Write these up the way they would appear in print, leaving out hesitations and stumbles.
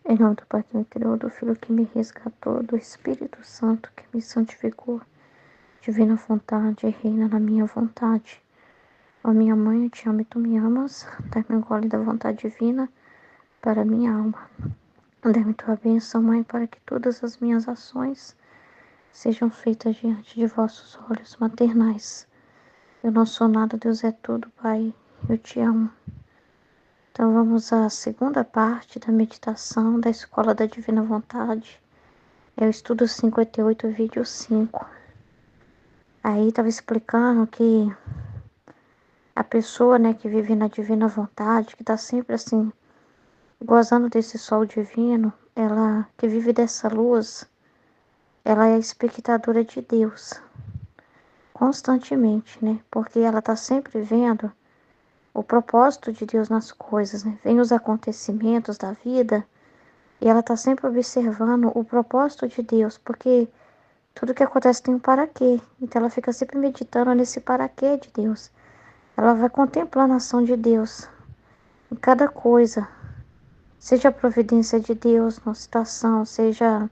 Em nome do Pai que me criou, do Filho que me resgatou, do Espírito Santo que me santificou. Divina vontade, reina na minha vontade. Ó minha mãe, eu te amo e tu me amas. Dá-me um gole da vontade divina para a minha alma. Dá-me tua bênção, Mãe, para que todas as minhas ações sejam feitas diante de vossos olhos maternais. Eu não sou nada, Deus é tudo, Pai. Eu te amo. Então vamos à segunda parte da meditação da Escola da Divina Vontade. É o estudo 58, vídeo 5. Aí estava explicando que a pessoa, né, que vive na divina vontade, que está sempre assim, gozando desse sol divino, ela que vive dessa luz, ela é espectadora de Deus, constantemente, né? Porque ela está sempre vendo o propósito de Deus nas coisas, né? Vem os acontecimentos da vida e ela está sempre observando o propósito de Deus, porque tudo que acontece tem um para quê. Então ela fica sempre meditando nesse para quê de Deus. Ela vai contemplando a ação de Deus em cada coisa, seja a providência de Deus na situação, seja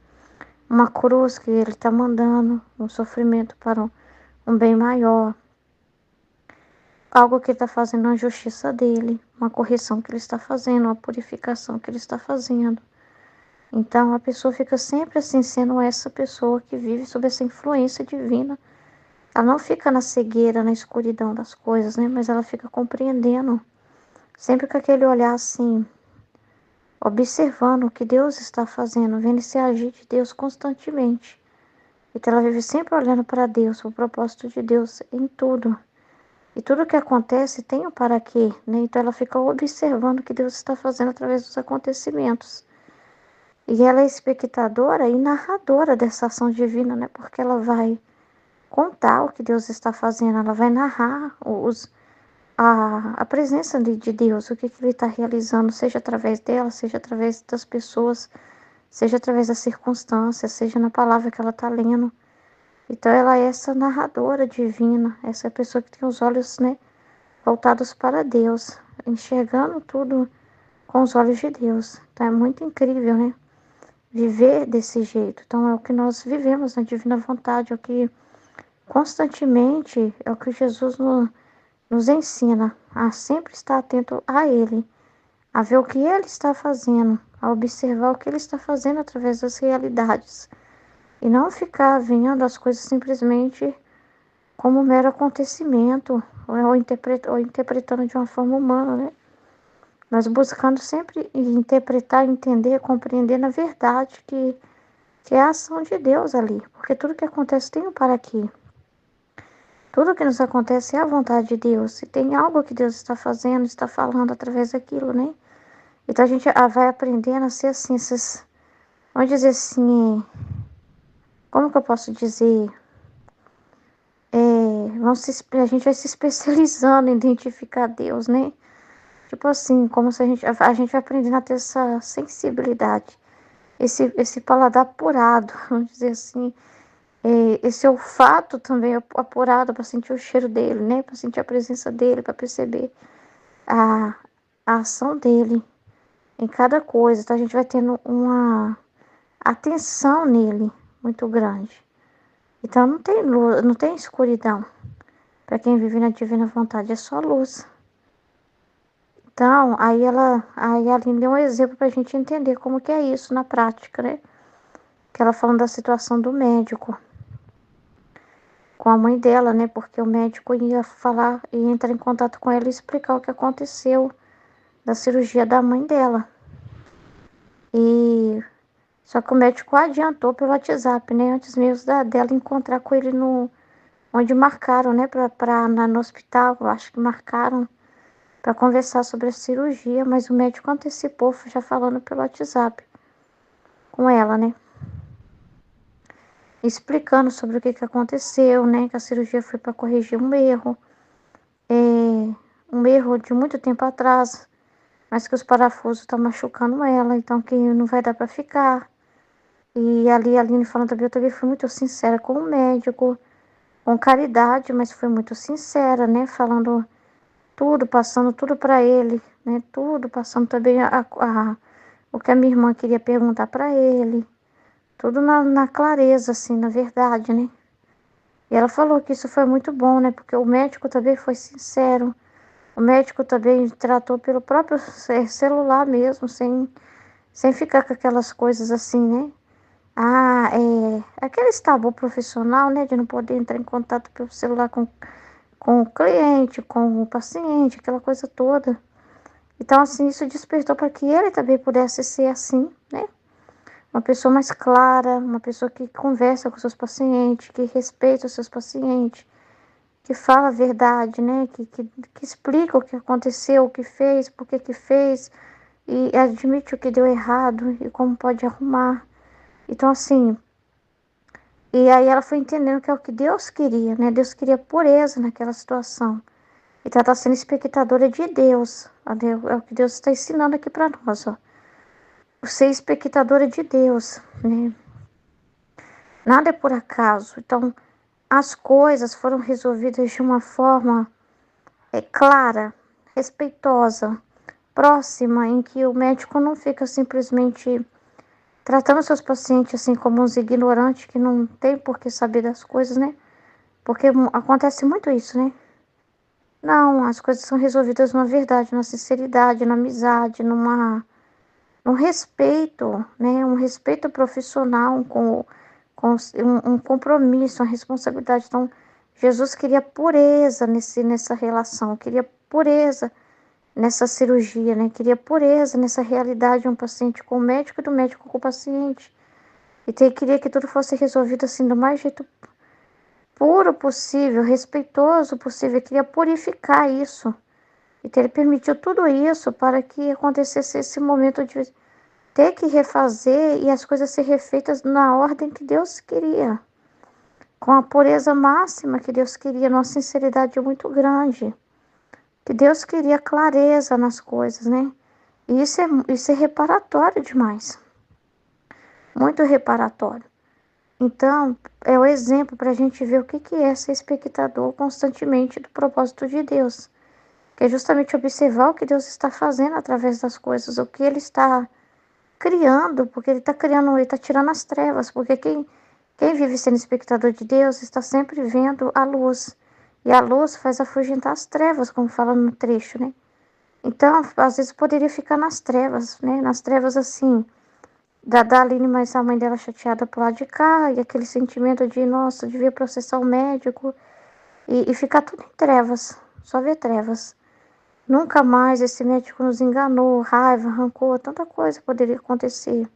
uma cruz que Ele está mandando, um sofrimento para um bem maior, algo que Ele está fazendo na justiça dele, uma correção que Ele está fazendo, uma purificação que Ele está fazendo. Então a pessoa fica sempre assim, sendo essa pessoa que vive sob essa influência divina. Ela não fica na cegueira, na escuridão das coisas, né? Mas ela fica compreendendo, sempre com aquele olhar assim, observando o que Deus está fazendo, vendo esse agir de Deus constantemente. Então ela vive sempre olhando para Deus, o propósito de Deus em tudo. E tudo que acontece tem um para quê, né? Então ela fica observando o que Deus está fazendo através dos acontecimentos. E ela é espectadora e narradora dessa ação divina, né? Porque ela vai contar o que Deus está fazendo, ela vai narrar a presença de Deus, o que Ele está realizando, seja através dela, seja através das pessoas, seja através das circunstâncias, seja na palavra que ela está lendo. Então ela é essa narradora divina, essa pessoa que tem os olhos, né, voltados para Deus, enxergando tudo com os olhos de Deus. Então é muito incrível, né? Viver desse jeito. Então é o que nós vivemos na divina vontade, é o que constantemente é o que Jesus nos ensina a sempre estar atento a Ele, a ver o que Ele está fazendo, a observar o que Ele está fazendo através das realidades e não ficar vendo as coisas simplesmente como um mero acontecimento ou interpretando de uma forma humana, né? Mas buscando sempre interpretar, entender, compreender na verdade que é a ação de Deus ali, porque tudo que acontece tem um para quê. Tudo que nos acontece é a vontade de Deus. Se tem algo que Deus está fazendo, está falando através daquilo, né? Então a gente vai aprendendo a ser assim, vamos dizer assim, como que eu posso dizer? A gente vai se especializando em identificar Deus, né? Tipo assim, como se a gente vai aprendendo a ter essa sensibilidade, esse paladar apurado, vamos dizer assim, esse olfato também apurado para sentir o cheiro dele, né? Para sentir a presença dele, para perceber a, a ação dele em cada coisa. Então a gente vai tendo uma atenção nele muito grande. Então não tem luz, não tem escuridão. Para quem vive na divina vontade é só luz. Então, aí a Aline deu um exemplo para a gente entender como que é isso na prática, né? Que ela falando da situação do médico com a mãe dela, né? Porque o médico ia falar e entrar em contato com ela e explicar o que aconteceu da cirurgia da mãe dela. E só que o médico adiantou pelo WhatsApp, né? Antes mesmo dela encontrar com ele onde marcaram, né? No hospital, eu acho que marcaram para conversar sobre a cirurgia, mas o médico antecipou, já falando pelo WhatsApp com ela, né? Explicando sobre o que aconteceu, né? Que a cirurgia foi para corrigir um erro de muito tempo atrás, mas que os parafusos estão machucando ela, então que não vai dar para ficar. E ali a Aline falando também, eu também fui muito sincera com o médico, com caridade, mas foi muito sincera, né? Falando tudo, passando tudo para ele, né? Tudo, passando também o que a minha irmã queria perguntar para ele, tudo na clareza, assim, na verdade, né? E ela falou que isso foi muito bom, né? Porque o médico também foi sincero. O médico também tratou pelo próprio celular mesmo, sem ficar com aquelas coisas assim, né? Ah, aquele tabu profissional, né? De não poder entrar em contato pelo celular com o cliente, com o paciente, aquela coisa toda. Então, assim, isso despertou para que ele também pudesse ser assim, né? Uma pessoa mais clara, uma pessoa que conversa com seus pacientes, que respeita os seus pacientes, que fala a verdade, né? Que explica o que aconteceu, o que fez, por que que fez, e admite o que deu errado e como pode arrumar. Então, assim, e aí ela foi entendendo que é o que Deus queria, né? Deus queria pureza naquela situação. Então, ela está sendo espectadora de Deus. É o que Deus está ensinando aqui para nós, ó. Ser espectadora de Deus, né? Nada é por acaso. Então, as coisas foram resolvidas de uma forma clara, respeitosa, próxima, em que o médico não fica simplesmente tratando seus pacientes assim como uns ignorantes que não tem por que saber das coisas, né? Porque acontece muito isso, né? Não, as coisas são resolvidas na verdade, na sinceridade, na amizade, num respeito, né? Um respeito profissional com um compromisso, uma responsabilidade. Então, Jesus queria pureza nessa relação, queria pureza nessa cirurgia, né? Queria pureza nessa realidade de um paciente com o médico e do médico com o paciente. E queria que tudo fosse resolvido assim do mais jeito puro possível, respeitoso possível. Queria purificar isso. Então ele permitiu tudo isso para que acontecesse esse momento de ter que refazer e as coisas ser refeitas na ordem que Deus queria, com a pureza máxima que Deus queria, numa sinceridade muito grande, que Deus queria clareza nas coisas, né? E isso é reparatório demais, muito reparatório. Então, é o exemplo para a gente ver o que é ser espectador constantemente do propósito de Deus, que é justamente observar o que Deus está fazendo através das coisas, o que Ele está criando, porque Ele está criando, Ele está tirando as trevas, porque quem vive sendo espectador de Deus está sempre vendo a luz, e a luz faz afugentar as trevas, como fala no trecho, né? Então, às vezes poderia ficar nas trevas, né? Nas trevas assim, da Aline, mas a mãe dela chateada pro lado de cá, e aquele sentimento de, nossa, devia processar o médico, e ficar tudo em trevas, só ver trevas. Nunca mais esse médico nos enganou, raiva, rancor, tanta coisa poderia acontecer,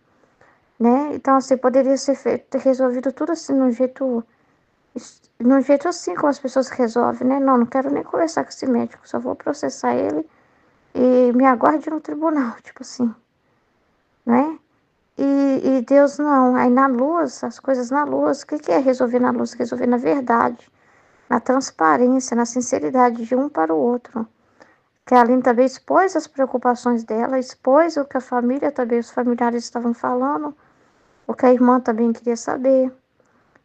né? Então, assim, poderia ser feito, resolvido tudo assim, num jeito assim como as pessoas resolvem, né? Não quero nem conversar com esse médico, só vou processar ele e me aguarde no tribunal, tipo assim, né? E Deus não. Aí na luz, as coisas na luz, o que é resolver na luz? Resolver na verdade, na transparência, na sinceridade de um para o outro. Que a Aline também expôs as preocupações dela, expôs o que a família também, os familiares estavam falando, o que a irmã também queria saber.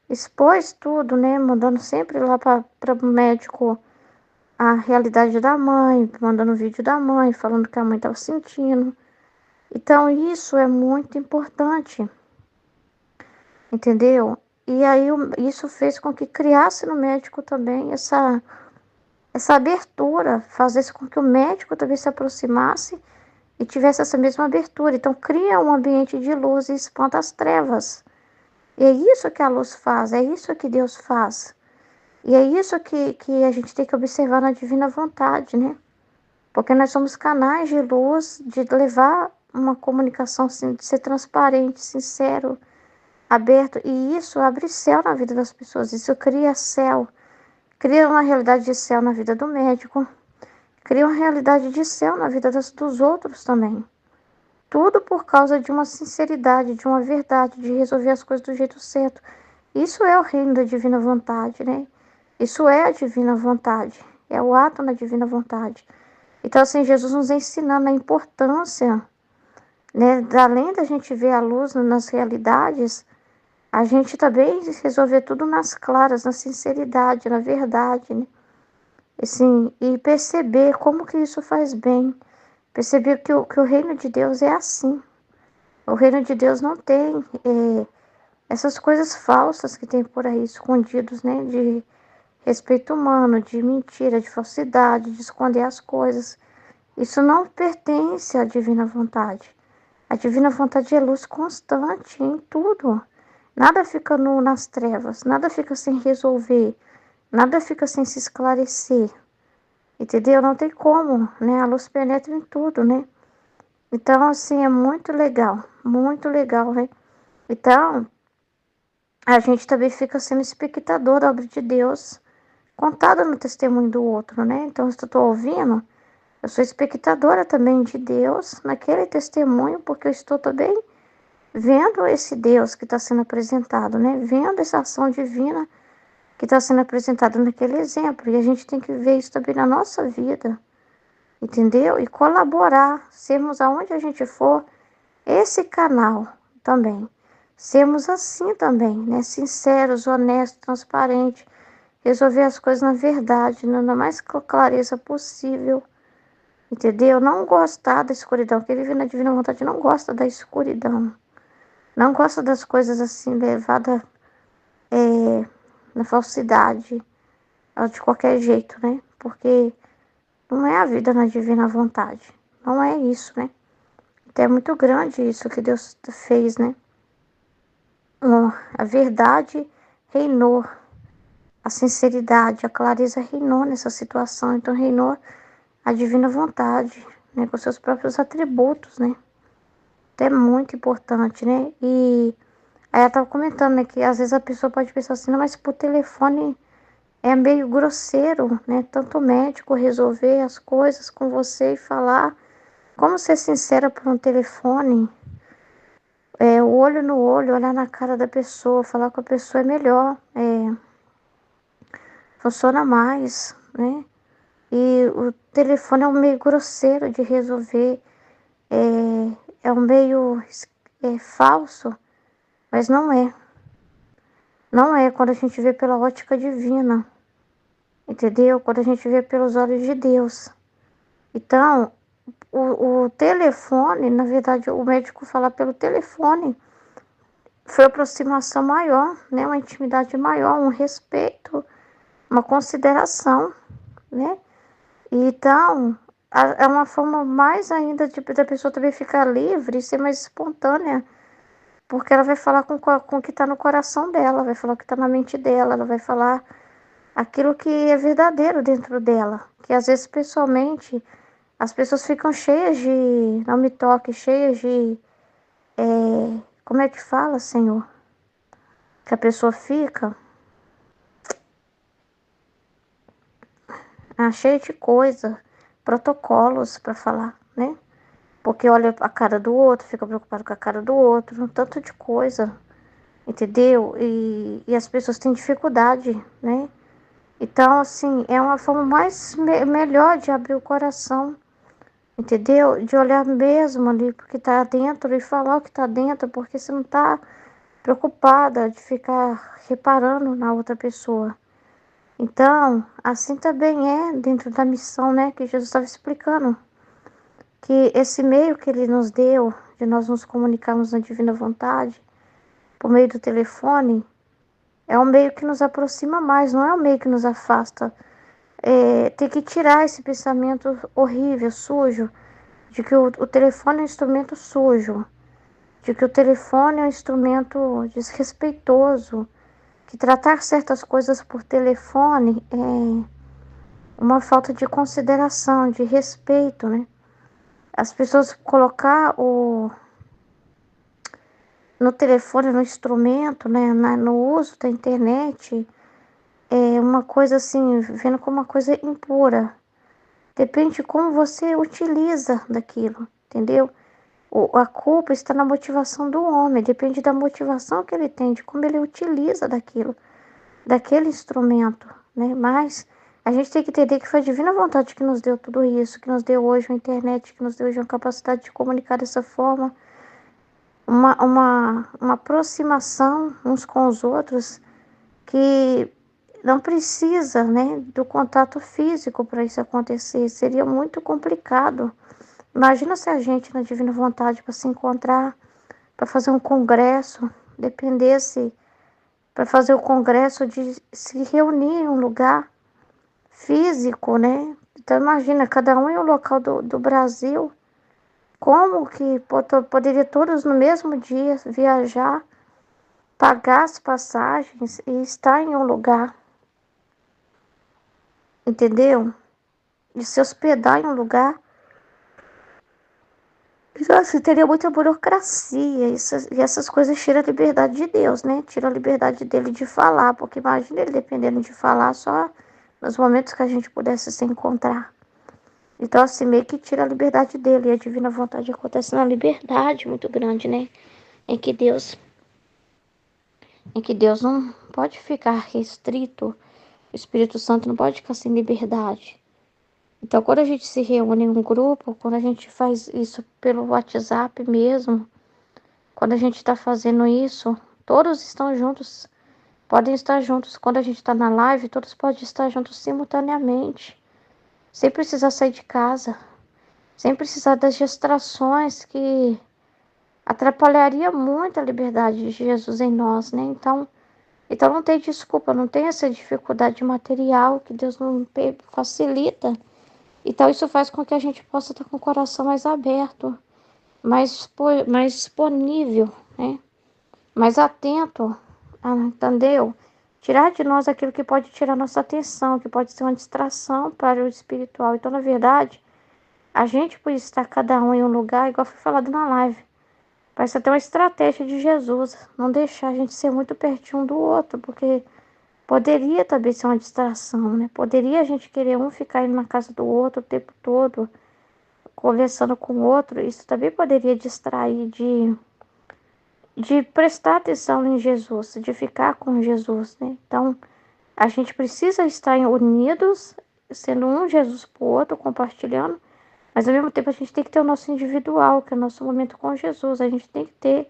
Expôs tudo, né? Mandando sempre lá para o médico a realidade da mãe, mandando vídeo da mãe, falando o que a mãe estava sentindo. Então, isso é muito importante, entendeu? E aí, isso fez com que criasse no médico também essa abertura, fazesse com que o médico também se aproximasse e tivesse essa mesma abertura. Então, cria um ambiente de luz e espanta as trevas. E é isso que a luz faz, é isso que Deus faz. E é isso que a gente tem que observar na divina vontade, né? Porque nós somos canais de luz, de levar uma comunicação, assim, de ser transparente, sincero, aberto. E isso abre céu na vida das pessoas, isso cria céu. Cria uma realidade de céu na vida do médico, cria uma realidade de céu na vida dos outros também. Tudo por causa de uma sinceridade, de uma verdade, de resolver as coisas do jeito certo. Isso é o reino da divina vontade, né? Isso é a divina vontade, é o ato na divina vontade. Então, assim, Jesus nos ensinando a importância, né? Além da gente ver a luz nas realidades, a gente também resolver tudo nas claras, na sinceridade, na verdade, né? Assim, e perceber como que isso faz bem. Perceber que o reino de Deus é assim. O reino de Deus não tem essas coisas falsas que tem por aí escondidos, né? De respeito humano, de mentira, de falsidade, de esconder as coisas. Isso não pertence à divina vontade. A divina vontade é luz constante em tudo. Nada fica nas trevas, nada fica sem resolver, nada fica sem se esclarecer. Entendeu? Não tem como, né? A luz penetra em tudo, né? Então, assim, é muito legal, né? Então, a gente também fica sendo espectador da obra de Deus, contada no testemunho do outro, né? Então, se eu estou ouvindo, eu sou espectadora também de Deus naquele testemunho, porque eu estou também vendo esse Deus que está sendo apresentado, né? Vendo essa ação divina que está sendo apresentada naquele exemplo. E a gente tem que ver isso também na nossa vida, entendeu? E colaborar, sermos aonde a gente for, esse canal também. Sermos assim também, né? Sinceros, honestos, transparentes, resolver as coisas na verdade, na mais clareza possível, entendeu? Não gostar da escuridão. Quem vive na divina vontade não gosta da escuridão. Não gosta das coisas assim, levadas na falsidade, ou de qualquer jeito, né? Porque não é a vida na divina vontade. Não é isso, né? Então é muito grande isso que Deus fez, né? A verdade reinou, a sinceridade, a clareza reinou nessa situação. Então reinou a divina vontade, né? Com seus próprios atributos, né? Então é muito importante, né? E aí ela estava comentando, né, que às vezes a pessoa pode pensar assim, não, mas por telefone é meio grosseiro, né? Tanto o médico resolver as coisas com você e falar. Como ser sincera por um telefone? O olho no olho, olhar na cara da pessoa, falar com a pessoa é melhor, funciona mais, né? E o telefone é um meio grosseiro de resolver, é um meio falso, mas não é. Não é quando a gente vê pela ótica divina, entendeu? Quando a gente vê pelos olhos de Deus. Então, o telefone, na verdade, o médico fala pelo telefone, foi uma aproximação maior, né? Uma intimidade maior, um respeito, uma consideração, né? Então, é uma forma mais ainda da pessoa também ficar livre e ser mais espontânea, porque ela vai falar com o que está no coração dela, vai falar o que está na mente dela, ela vai falar aquilo que é verdadeiro dentro dela, que às vezes pessoalmente as pessoas ficam cheias de, não me toque, cheias de, como é que fala, Senhor? Que a pessoa fica cheia de coisa, protocolos para falar, né? Porque olha a cara do outro, fica preocupado com a cara do outro, um tanto de coisa, entendeu? E as pessoas têm dificuldade, né? Então, assim, é uma forma mais melhor de abrir o coração, entendeu? De olhar mesmo ali porque tá dentro e falar o que tá dentro, porque você não tá preocupada de ficar reparando na outra pessoa. Então, assim também é dentro da missão, né, que Jesus estava explicando, que esse meio que ele nos deu, de nós nos comunicarmos na divina vontade, por meio do telefone, é um meio que nos aproxima mais, não é um meio que nos afasta. Tem que tirar esse pensamento horrível, sujo, de que o telefone é um instrumento sujo, de que o telefone é um instrumento desrespeitoso, que tratar certas coisas por telefone é uma falta de consideração, de respeito, né? As pessoas colocar no telefone, no instrumento, né, no uso da internet, é uma coisa assim, vendo como uma coisa impura. Depende de como você utiliza daquilo, entendeu? A culpa está na motivação do homem, depende da motivação que ele tem, de como ele utiliza daquele instrumento, né? Mas a gente tem que entender que foi a divina vontade que nos deu tudo isso, que nos deu hoje a internet, que nos deu hoje a capacidade de comunicar dessa forma, uma aproximação uns com os outros que não precisa, né, do contato físico para isso acontecer. Seria muito complicado. Imagina se a gente na divina vontade para se encontrar, para fazer um congresso, dependesse para fazer o congresso de se reunir em um lugar físico, né? Então imagina, cada um em um local do Brasil, como que poderia todos no mesmo dia viajar, pagar as passagens e estar em um lugar, entendeu? De se hospedar em um lugar. Então, assim, teria muita burocracia, e essas coisas tiram a liberdade de Deus, né? Tira a liberdade dele de falar, porque imagina ele dependendo de falar só nos momentos que a gente pudesse se encontrar. Então, assim, meio que tira a liberdade dele, e a divina vontade acontece na liberdade muito grande, né? Em que Deus, em que Deus não pode ficar restrito, o Espírito Santo não pode ficar sem liberdade. Então, quando a gente se reúne em um grupo, quando a gente faz isso pelo WhatsApp mesmo, quando a gente está fazendo isso, todos estão juntos, podem estar juntos. Quando a gente está na live, todos podem estar juntos simultaneamente, sem precisar sair de casa, sem precisar das distrações que atrapalharia muito a liberdade de Jesus em nós, né? Então não tem desculpa, não tem essa dificuldade material que Deus não facilita. Então isso faz com que a gente possa estar com o coração mais aberto, mais disponível, né? Mais atento, entendeu? Tirar de nós aquilo que pode tirar nossa atenção, que pode ser uma distração para o espiritual. Então, na verdade, a gente por estar cada um em um lugar, igual foi falado na live, parece até uma estratégia de Jesus, não deixar a gente ser muito pertinho um do outro, porque poderia também ser uma distração, né? Poderia a gente querer um ficar indo na casa do outro o tempo todo, conversando com o outro, isso também poderia distrair de prestar atenção em Jesus, de ficar com Jesus, né? Então, a gente precisa estar unidos, sendo um Jesus para o outro, compartilhando, mas ao mesmo tempo a gente tem que ter o nosso individual, que é o nosso momento com Jesus. A gente tem que ter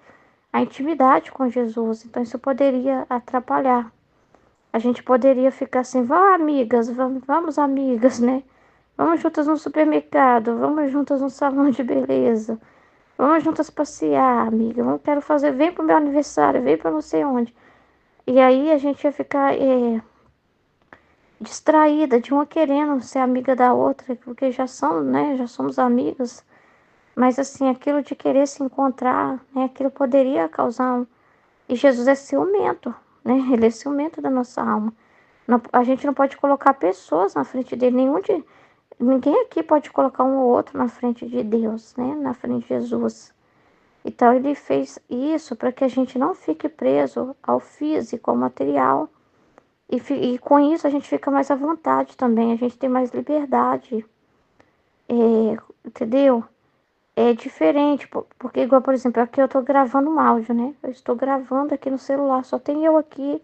a intimidade com Jesus. Então isso poderia atrapalhar. A gente poderia ficar assim, vamos amigas, vamos amigas, né? Vamos juntas no supermercado, vamos juntas no salão de beleza, vamos juntas passear, amiga. Vamos, quero fazer, vem pro meu aniversário, vem para não sei onde. E aí a gente ia ficar distraída, de uma querendo ser amiga da outra, porque já são, né? Já somos amigas. Mas assim, aquilo de querer se encontrar, né? Aquilo poderia causar um... E Jesus é ciumento, né? Ele é ciumento da nossa alma. A gente não pode colocar pessoas na frente dele, ninguém aqui pode colocar um ou outro na frente de Deus, né? Na frente de Jesus. Então ele fez isso para que a gente não fique preso ao físico, ao material. E com isso a gente fica mais à vontade também, a gente tem mais liberdade, entendeu? É diferente, porque igual, por exemplo, aqui eu tô gravando um áudio, né? Eu estou gravando aqui no celular, só tem eu aqui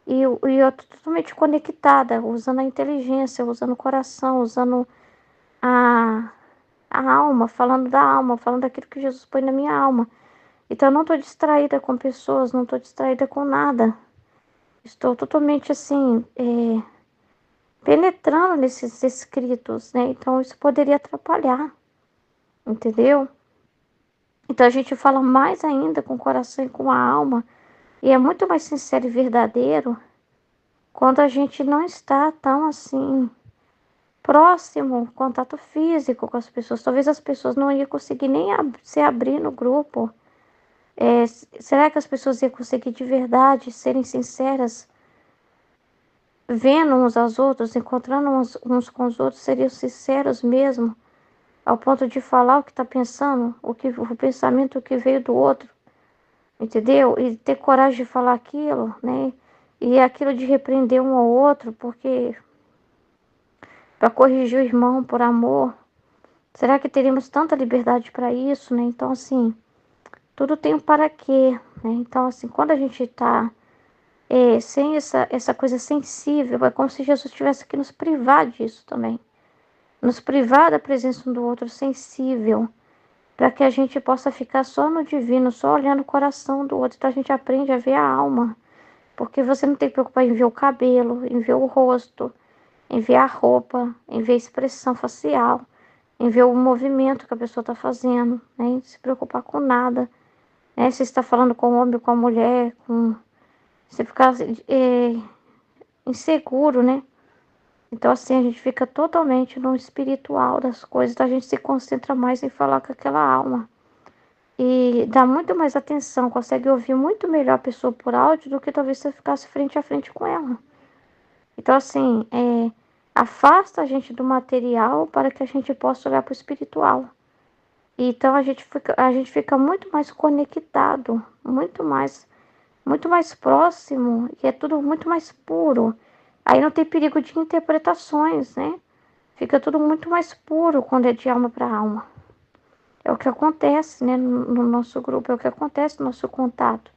e eu tô totalmente conectada, usando a inteligência, usando o coração, usando a, a alma, falando daquilo que Jesus põe na minha alma. Então eu não tô distraída com pessoas, não tô distraída com nada. Estou totalmente assim, penetrando nesses escritos, né? Então isso poderia atrapalhar, entendeu? Então a gente fala mais ainda com o coração e com a alma, e é muito mais sincero e verdadeiro quando a gente não está tão assim próximo, contato físico com as pessoas. Talvez as pessoas não iam conseguir nem se abrir no grupo. Será que as pessoas iam conseguir de verdade serem sinceras, vendo uns aos outros, encontrando uns com os outros, seriam sinceros mesmo, ao ponto de falar o que está pensando, o pensamento que veio do outro, entendeu? E ter coragem de falar aquilo, né? E aquilo de repreender um ao outro, porque para corrigir o irmão por amor, será que teríamos tanta liberdade para isso, né? Então, assim, tudo tem um para quê, né? Então, assim, quando a gente está sem essa coisa sensível, é como se Jesus tivesse que nos privar disso também. Nos privar da presença um do outro sensível, para que a gente possa ficar só no divino, só olhando o coração do outro. Então a gente aprende a ver a alma, porque você não tem que preocupar em ver o cabelo, em ver o rosto, em ver a roupa, em ver a expressão facial, em ver o movimento que a pessoa está fazendo, né? Em se preocupar com nada. né? Se está falando com o homem, com a mulher, com... Você ficar inseguro, né? Então, assim, a gente fica totalmente no espiritual das coisas, então a gente se concentra mais em falar com aquela alma. E dá muito mais atenção, consegue ouvir muito melhor a pessoa por áudio do que talvez você ficasse frente a frente com ela. Então, assim, afasta a gente do material para que a gente possa olhar para o espiritual. Então, a gente fica muito mais conectado, muito mais próximo, e é tudo muito mais puro. Aí não tem perigo de interpretações, né? Fica tudo muito mais puro quando é de alma para alma. É o que acontece, né, no nosso grupo, é o que acontece no nosso contato.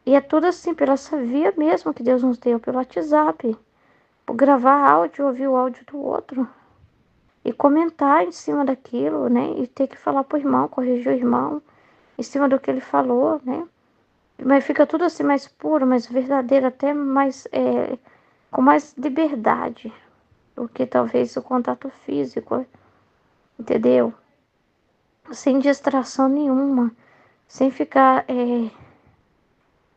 E é tudo assim, pela essa via mesmo que Deus nos deu, pelo WhatsApp. Por gravar áudio, ouvir o áudio do outro. E comentar em cima daquilo, né? E ter que falar pro irmão, corrigir o irmão, em cima do que ele falou, né? Mas fica tudo assim mais puro, mais verdadeiro, até mais, com mais liberdade do que talvez o contato físico, entendeu? Sem distração nenhuma, sem ficar.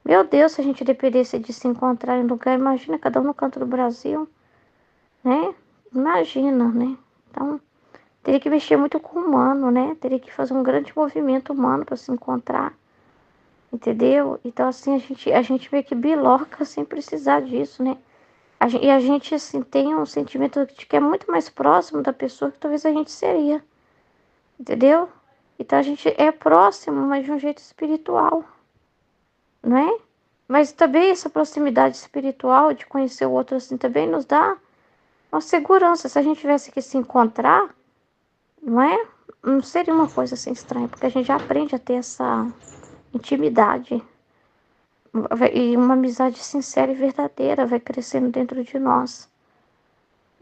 Meu Deus, se a gente dependesse de se encontrar em lugar, imagina cada um no canto do Brasil, né? Imagina, né? Então, teria que mexer muito com o humano, né? Teria que fazer um grande movimento humano para se encontrar, entendeu? Então, assim, a gente meio que biloca sem precisar disso, né? E a gente, assim, tem um sentimento de que é muito mais próximo da pessoa que talvez a gente seria, entendeu? Então, a gente é próximo, mas de um jeito espiritual, não é? Mas também essa proximidade espiritual de conhecer o outro assim também nos dá uma segurança. Se a gente tivesse que se encontrar, não é? Não seria uma coisa assim estranha, porque a gente já aprende a ter essa intimidade e uma amizade sincera e verdadeira vai crescendo dentro de nós,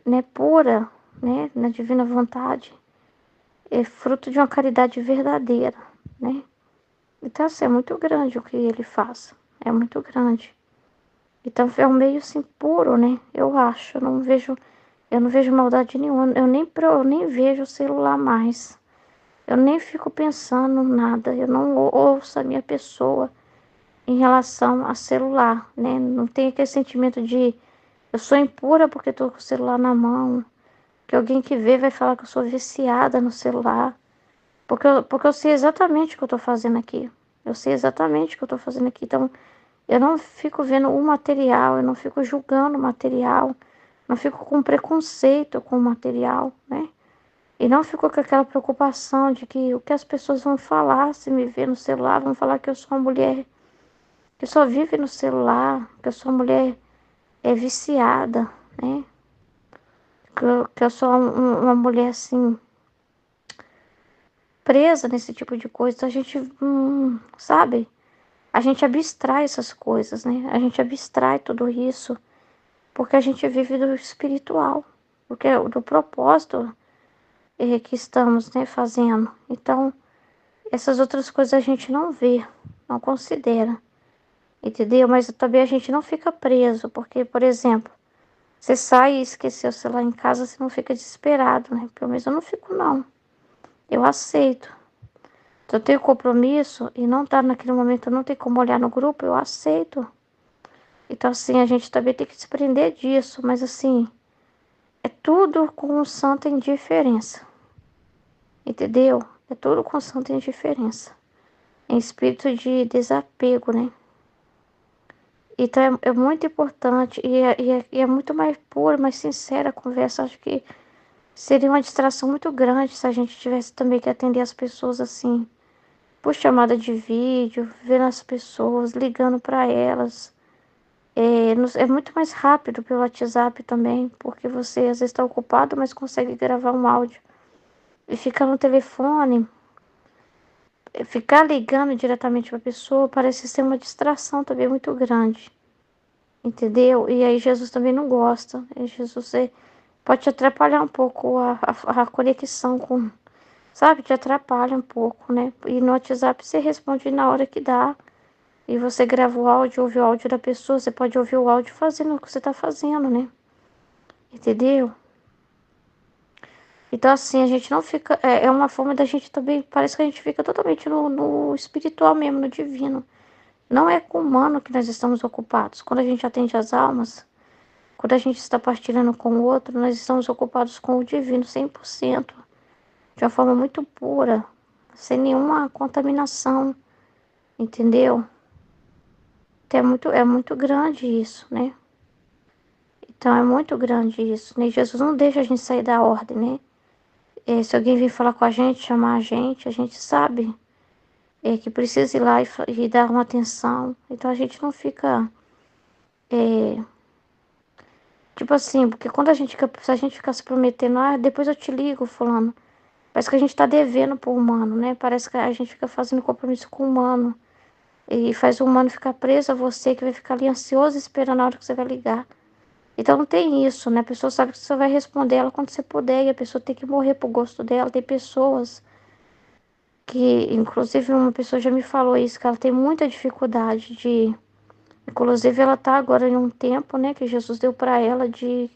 né? Pura, né? Na divina vontade, é fruto de uma caridade verdadeira, né? Então, assim, é muito grande o que ele faz, é muito grande. Então, é um meio assim puro, né? Eu acho, eu não vejo maldade nenhuma, eu nem vejo o celular mais. Eu nem fico pensando nada, eu não ouço a minha pessoa em relação a celular, né? Não tem aquele sentimento de eu sou impura porque estou com o celular na mão, que alguém que vê vai falar que eu sou viciada no celular, porque eu sei exatamente o que eu estou fazendo aqui. Eu sei exatamente o que eu estou fazendo aqui, então eu não fico vendo o material, eu não fico julgando o material, não fico com preconceito com o material, né? E não fico com aquela preocupação de que o que as pessoas vão falar se me ver no celular, vão falar que eu sou uma mulher que só vive no celular, que eu sou uma mulher viciada, né? Que eu sou uma mulher assim, presa nesse tipo de coisa. Então a gente, sabe? A gente abstrai essas coisas, né? A gente abstrai tudo isso porque a gente vive do espiritual, porque é do propósito que estamos, né, fazendo. Então, essas outras coisas a gente não vê, não considera, entendeu? Mas também a gente não fica preso, porque, por exemplo, você sai e esqueceu o celular em casa, você não fica desesperado, né? Pelo menos eu não fico, não. Eu aceito. Se eu tenho compromisso e não tá naquele momento, eu não tenho como olhar no grupo, eu aceito. Então, assim, a gente também tem que se prender disso, mas assim, é tudo com santa indiferença, entendeu? É tudo com santa indiferença. Em espírito de desapego, né? Então é muito importante e é muito mais pura, mais sincera a conversa. Acho que seria uma distração muito grande se a gente tivesse também que atender as pessoas assim, por chamada de vídeo, vendo as pessoas, ligando para elas. É muito mais rápido pelo WhatsApp também, porque você às vezes está ocupado, mas consegue gravar um áudio. E ficar no telefone, ficar ligando diretamente para a pessoa, parece ser uma distração também muito grande. Entendeu? E aí Jesus também não gosta. E Jesus pode te atrapalhar um pouco a conexão com, sabe? Te atrapalha um pouco, né? E no WhatsApp você responde na hora que dá. E você grava o áudio, ouve o áudio da pessoa. Você pode ouvir o áudio fazendo o que você tá fazendo, né? Entendeu? Então, assim, a gente não fica. É uma forma da gente também. Parece que a gente fica totalmente no espiritual mesmo, no divino. Não é com o humano que nós estamos ocupados. Quando a gente atende as almas, quando a gente está partilhando com o outro, nós estamos ocupados com o divino 100%, de uma forma muito pura, sem nenhuma contaminação, entendeu? Então é muito grande isso, né? Então é muito grande isso, né? Jesus não deixa a gente sair da ordem, né? Se alguém vir falar com a gente, chamar a gente sabe que precisa ir lá e dar uma atenção. Então a gente não fica, é, tipo assim, porque quando se a gente ficar se prometendo, depois eu te ligo, fulano, parece que a gente tá devendo pro humano, né? Parece que a gente fica fazendo compromisso com o humano e faz o humano ficar preso a você, que vai ficar ali ansioso esperando a hora que você vai ligar. Então não tem isso, né? A pessoa sabe que você vai responder ela quando você puder e a pessoa tem que morrer pro gosto dela. Tem pessoas que, inclusive uma pessoa já me falou isso, que ela tem muita dificuldade de, inclusive ela tá agora em um tempo, né, que Jesus deu para ela de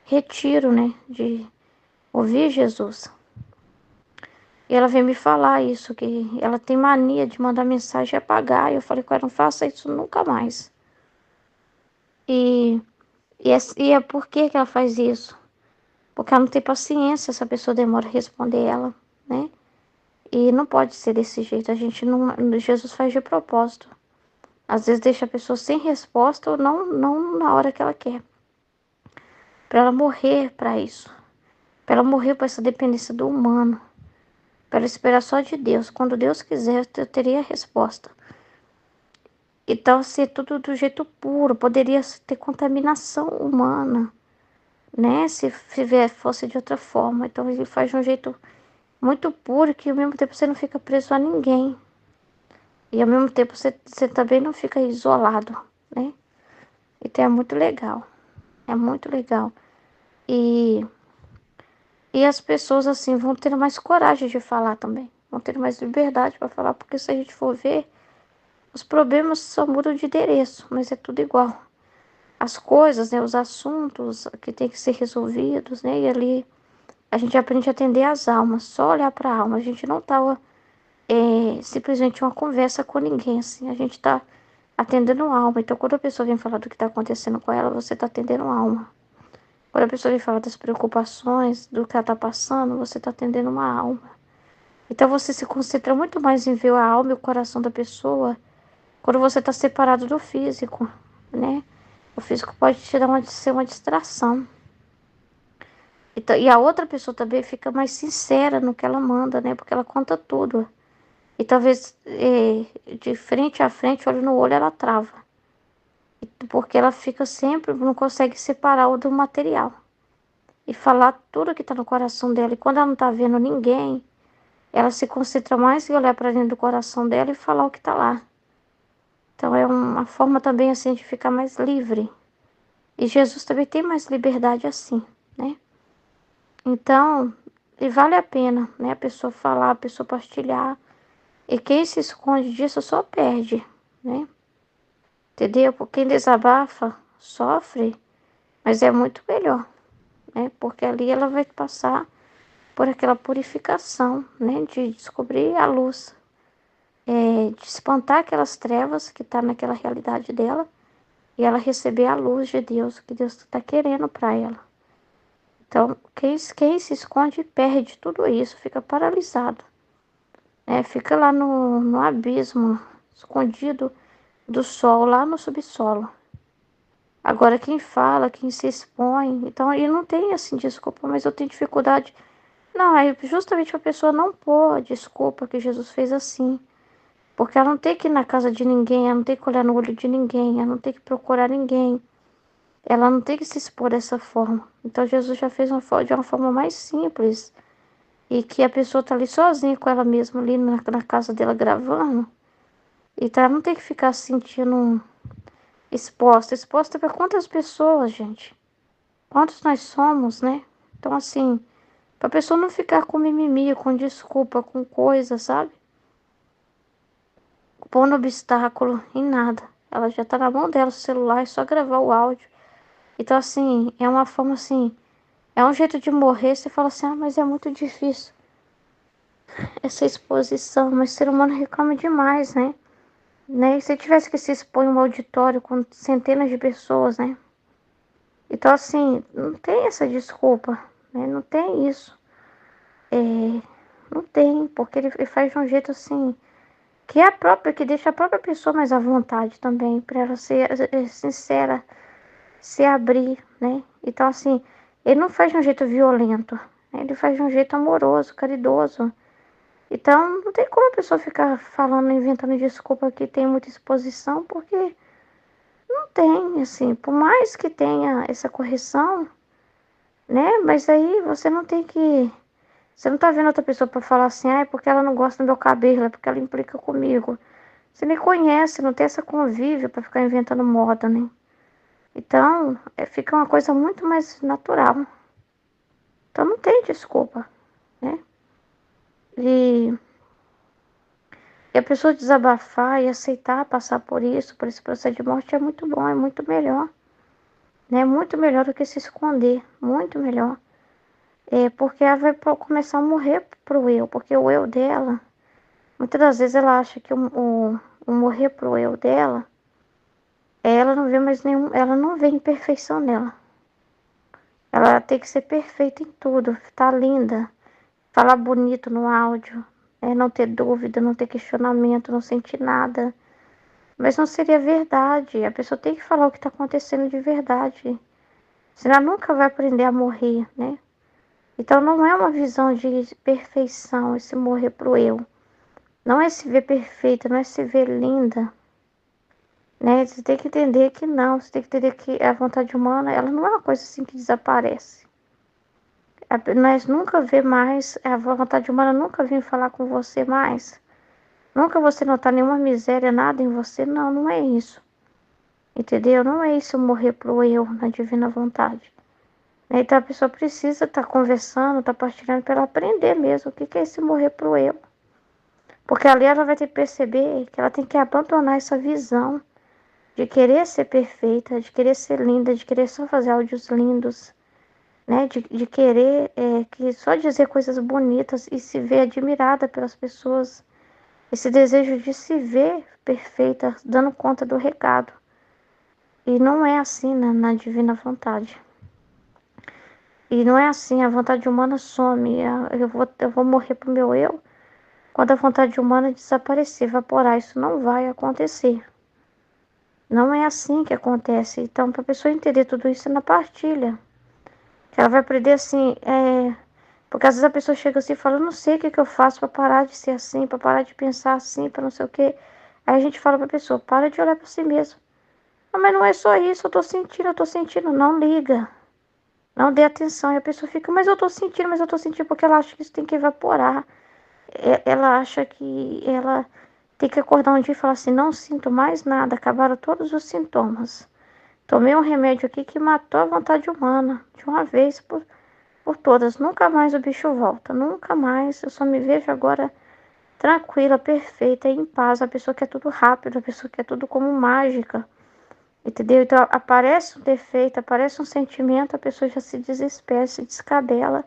retiro, né, de ouvir Jesus. E ela veio me falar isso, que ela tem mania de mandar mensagem e apagar. E eu falei com ela, não faça isso nunca mais. E, e é por que ela faz isso? Porque ela não tem paciência se a pessoa demora a responder ela, né? E não pode ser desse jeito. A gente não, Jesus faz de propósito. Às vezes deixa a pessoa sem resposta ou não na hora que ela quer. Para ela morrer para isso. Para ela morrer para essa dependência do humano. Para ela esperar só de Deus. Quando Deus quiser, eu teria a resposta. Então, ser tudo do jeito puro. Poderia ter contaminação humana, né? Se fosse de outra forma. Então, ele faz de um jeito muito puro que ao mesmo tempo você não fica preso a ninguém. E ao mesmo tempo você também não fica isolado, né? Então é muito legal. É muito legal. E, e as pessoas assim vão ter mais coragem de falar também. Vão ter mais liberdade para falar, porque se a gente for ver, os problemas só mudam de endereço, mas é tudo igual. As coisas, né, os assuntos que tem que ser resolvidos, né? E ali a gente aprende a atender as almas, só olhar para a alma. A gente não estava simplesmente uma conversa com ninguém, assim. A gente está atendendo uma alma. Então, quando a pessoa vem falar do que está acontecendo com ela, você está atendendo uma alma. Quando a pessoa vem falar das preocupações, do que ela está passando, você está atendendo uma alma. Então, você se concentra muito mais em ver a alma e o coração da pessoa quando você está separado do físico, né? O físico pode ser uma distração. Então, e a outra pessoa também fica mais sincera no que ela manda, né? Porque ela conta tudo. E talvez de frente a frente, olho no olho, ela trava. Porque ela fica sempre, não consegue separar o do material. E falar tudo que está no coração dela. E quando ela não está vendo ninguém, ela se concentra mais em olhar para dentro do coração dela e falar o que está lá. Então é uma forma também assim de ficar mais livre. E Jesus também tem mais liberdade assim, né? Então, e vale a pena, né? A pessoa falar, a pessoa partilhar. E quem se esconde disso só perde, né? Entendeu? Porque quem desabafa sofre, mas é muito melhor, né? Porque ali ela vai passar por aquela purificação, né? De descobrir a luz, de espantar aquelas trevas que tá naquela realidade dela e ela receber a luz de Deus, que Deus está querendo para ela. Então, quem se esconde perde tudo isso, fica paralisado, né? Fica lá no abismo, escondido do sol, lá no subsolo. Agora, quem fala, quem se expõe, então, e não tem assim, desculpa, mas eu tenho dificuldade. Não, é justamente a pessoa não pôr desculpa que Jesus fez assim. Porque ela não tem que ir na casa de ninguém, ela não tem que olhar no olho de ninguém, ela não tem que procurar ninguém. Ela não tem que se expor dessa forma. Então Jesus já fez de uma forma mais simples. E que a pessoa tá ali sozinha com ela mesma, ali na casa dela gravando. Então ela não tem que ficar se sentindo exposta. Exposta para quantas pessoas, gente? Quantos nós somos, né? Então, assim, pra pessoa não ficar com mimimi, com desculpa, com coisa, sabe? Pondo obstáculo em nada. Ela já tá na mão dela, o celular, é só gravar o áudio. Então, assim, é uma forma, assim, É um jeito de morrer, você fala assim, mas é muito difícil essa exposição, mas o ser humano reclama demais, né? E se tivesse que se expor em um auditório com centenas de pessoas, né? Então, assim, não tem essa desculpa, né? Não tem isso. É, não tem, porque ele faz de um jeito assim, que deixa a própria pessoa mais à vontade também, para ela ser sincera, se abrir, né? Então, assim, ele não faz de um jeito violento, né? Ele faz de um jeito amoroso, caridoso. Então, não tem como a pessoa ficar falando, inventando desculpa que tem muita exposição, porque não tem, assim, por mais que tenha essa correção, né? Mas aí você não tem que. Você não tá vendo outra pessoa para falar assim, é porque ela não gosta do meu cabelo, é porque ela implica comigo. Você me conhece, não tem essa convívio para ficar inventando moda, né? Então, fica uma coisa muito mais natural. Então não tem desculpa, né? E, e a pessoa desabafar e aceitar passar por isso, por esse processo de morte é muito bom, é muito melhor, né? Muito melhor do que se esconder, muito melhor. Porque ela vai começar a morrer pro eu, porque o eu dela, muitas das vezes ela acha que o morrer pro eu dela, ela não vê mais nenhum, ela não vê imperfeição nela. Ela tem que ser perfeita em tudo, tá linda, falar bonito no áudio, não ter dúvida, não ter questionamento, não sentir nada. Mas não seria verdade. A pessoa tem que falar o que está acontecendo de verdade. Senão ela nunca vai aprender a morrer, né? Então não é uma visão de perfeição esse morrer pro eu. Não é se ver perfeita, não é se ver linda, né? Você tem que entender que não, você tem que entender que a vontade humana, ela não é uma coisa assim que desaparece. Nós nunca vê mais, a vontade humana nunca vem falar com você mais. Nunca você notar nenhuma miséria, nada em você. Não, não é isso. Entendeu? Não é isso morrer pro eu na divina vontade. Então a pessoa precisa estar conversando, estar partilhando para ela aprender mesmo o que é esse morrer pro eu. Porque ali ela vai ter que perceber que ela tem que abandonar essa visão de querer ser perfeita, de querer ser linda, de querer só fazer áudios lindos, né? De querer que só dizer coisas bonitas e se ver admirada pelas pessoas. Esse desejo de se ver perfeita, dando conta do recado. E não é assim na divina vontade. E não é assim, a vontade humana some. Eu vou morrer pro meu eu quando a vontade humana desaparecer, evaporar. Isso não vai acontecer. Não é assim que acontece. Então, para a pessoa entender tudo isso é na partilha. Que ela vai aprender assim, porque às vezes a pessoa chega assim e fala, eu não sei o que eu faço para parar de ser assim, para parar de pensar assim, para não sei o quê. Aí a gente fala para a pessoa, para de olhar para si mesmo. Ah, mas não é só isso, eu tô sentindo. Não liga. Não dê atenção. E a pessoa fica, mas eu tô sentindo, porque ela acha que isso tem que evaporar. Ela acha que ela tem que acordar um dia e falar assim, não sinto mais nada, acabaram todos os sintomas. Tomei um remédio aqui que matou a vontade humana, de uma vez por todas. Nunca mais o bicho volta, nunca mais. Eu só me vejo agora tranquila, perfeita, em paz. A pessoa quer tudo rápido, a pessoa quer tudo como mágica. Entendeu? Então aparece um defeito, aparece um sentimento, a pessoa já se desespera, se descabela,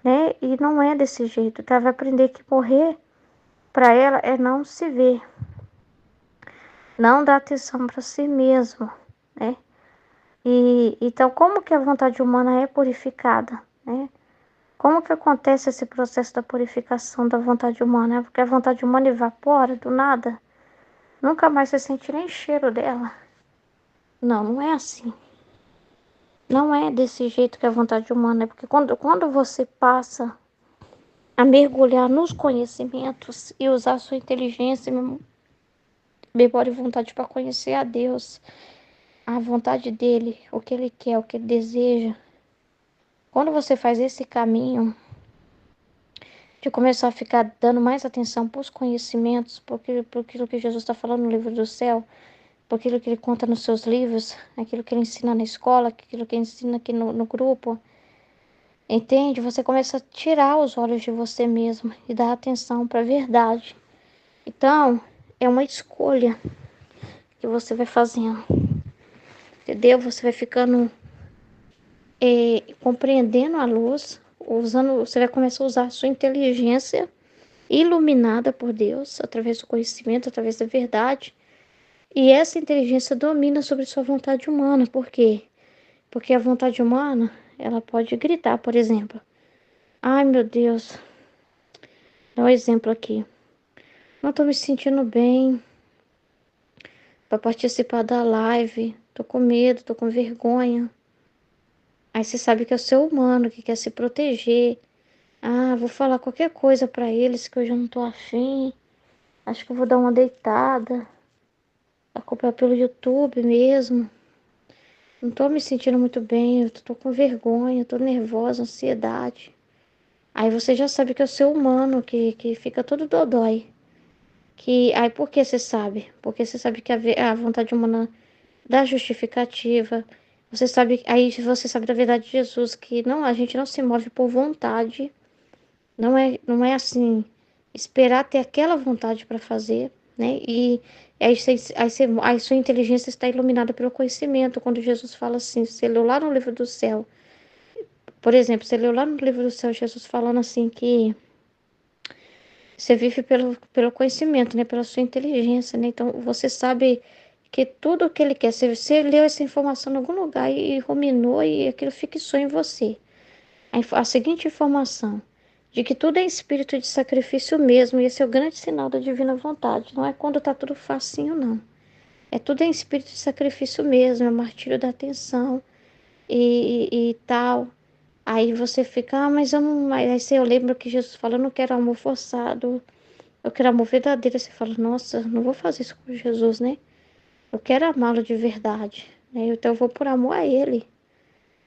né? E não é desse jeito. Então ela vai aprender que morrer para ela é não se ver, não dar atenção para si mesmo, né? E então como que a vontade humana é purificada, né? Como que acontece esse processo da purificação da vontade humana? Porque a vontade humana evapora do nada, nunca mais você sente nem cheiro dela. Não, não é assim. Não é desse jeito que a vontade humana é, porque quando você passa a mergulhar nos conhecimentos e usar sua inteligência, memória e vontade para conhecer a Deus, a vontade dele, o que ele quer, o que ele deseja. Quando você faz esse caminho de começar a ficar dando mais atenção para os conhecimentos, por aquilo que Jesus está falando no livro do céu, por aquilo que ele conta nos seus livros, aquilo que ele ensina na escola, aquilo que ele ensina aqui no grupo, entende? Você começa a tirar os olhos de você mesmo e dar atenção para a verdade. Então, é uma escolha que você vai fazendo, entendeu? Você vai ficando compreendendo a luz, você vai começar a usar a sua inteligência iluminada por Deus, através do conhecimento, através da verdade. E essa inteligência domina sobre sua vontade humana. Por quê? Porque a vontade humana, ela pode gritar, por exemplo. Ai, meu Deus. Dá um exemplo aqui. Não tô me sentindo bem para participar da live. Tô com medo, tô com vergonha. Aí você sabe que é o ser humano que quer se proteger. Ah, vou falar qualquer coisa para eles que hoje eu não tô afim. Acho que eu vou dar uma deitada. Acompanhar pelo YouTube mesmo. Não tô me sentindo muito bem, eu tô com vergonha, tô nervosa, ansiedade. Aí você já sabe que é o ser humano que fica todo dodói. Aí por que você sabe? Porque você sabe que a vontade humana dá justificativa. Aí você sabe da verdade de Jesus, que não, a gente não se move por vontade. Não é assim, esperar ter aquela vontade para fazer, né? E aí sua inteligência está iluminada pelo conhecimento. Quando Jesus fala assim, você leu lá no livro do céu, por exemplo, você leu lá no livro do céu, Jesus falando assim que você vive pelo conhecimento, né? Pela sua inteligência, né? Então você sabe que tudo o que ele quer, você leu essa informação em algum lugar e ruminou e aquilo fixou em você. A seguinte informação, de que tudo é espírito de sacrifício mesmo, e esse é o grande sinal da divina vontade. Não é quando tá tudo facinho, não. É tudo em espírito de sacrifício mesmo, é martírio da atenção e tal. Aí você fica, mas eu não. Eu lembro que Jesus fala, eu não quero amor forçado, eu quero amor verdadeiro. Você fala, nossa, não vou fazer isso com Jesus, né? Eu quero amá-lo de verdade, né? Então eu vou por amor a ele,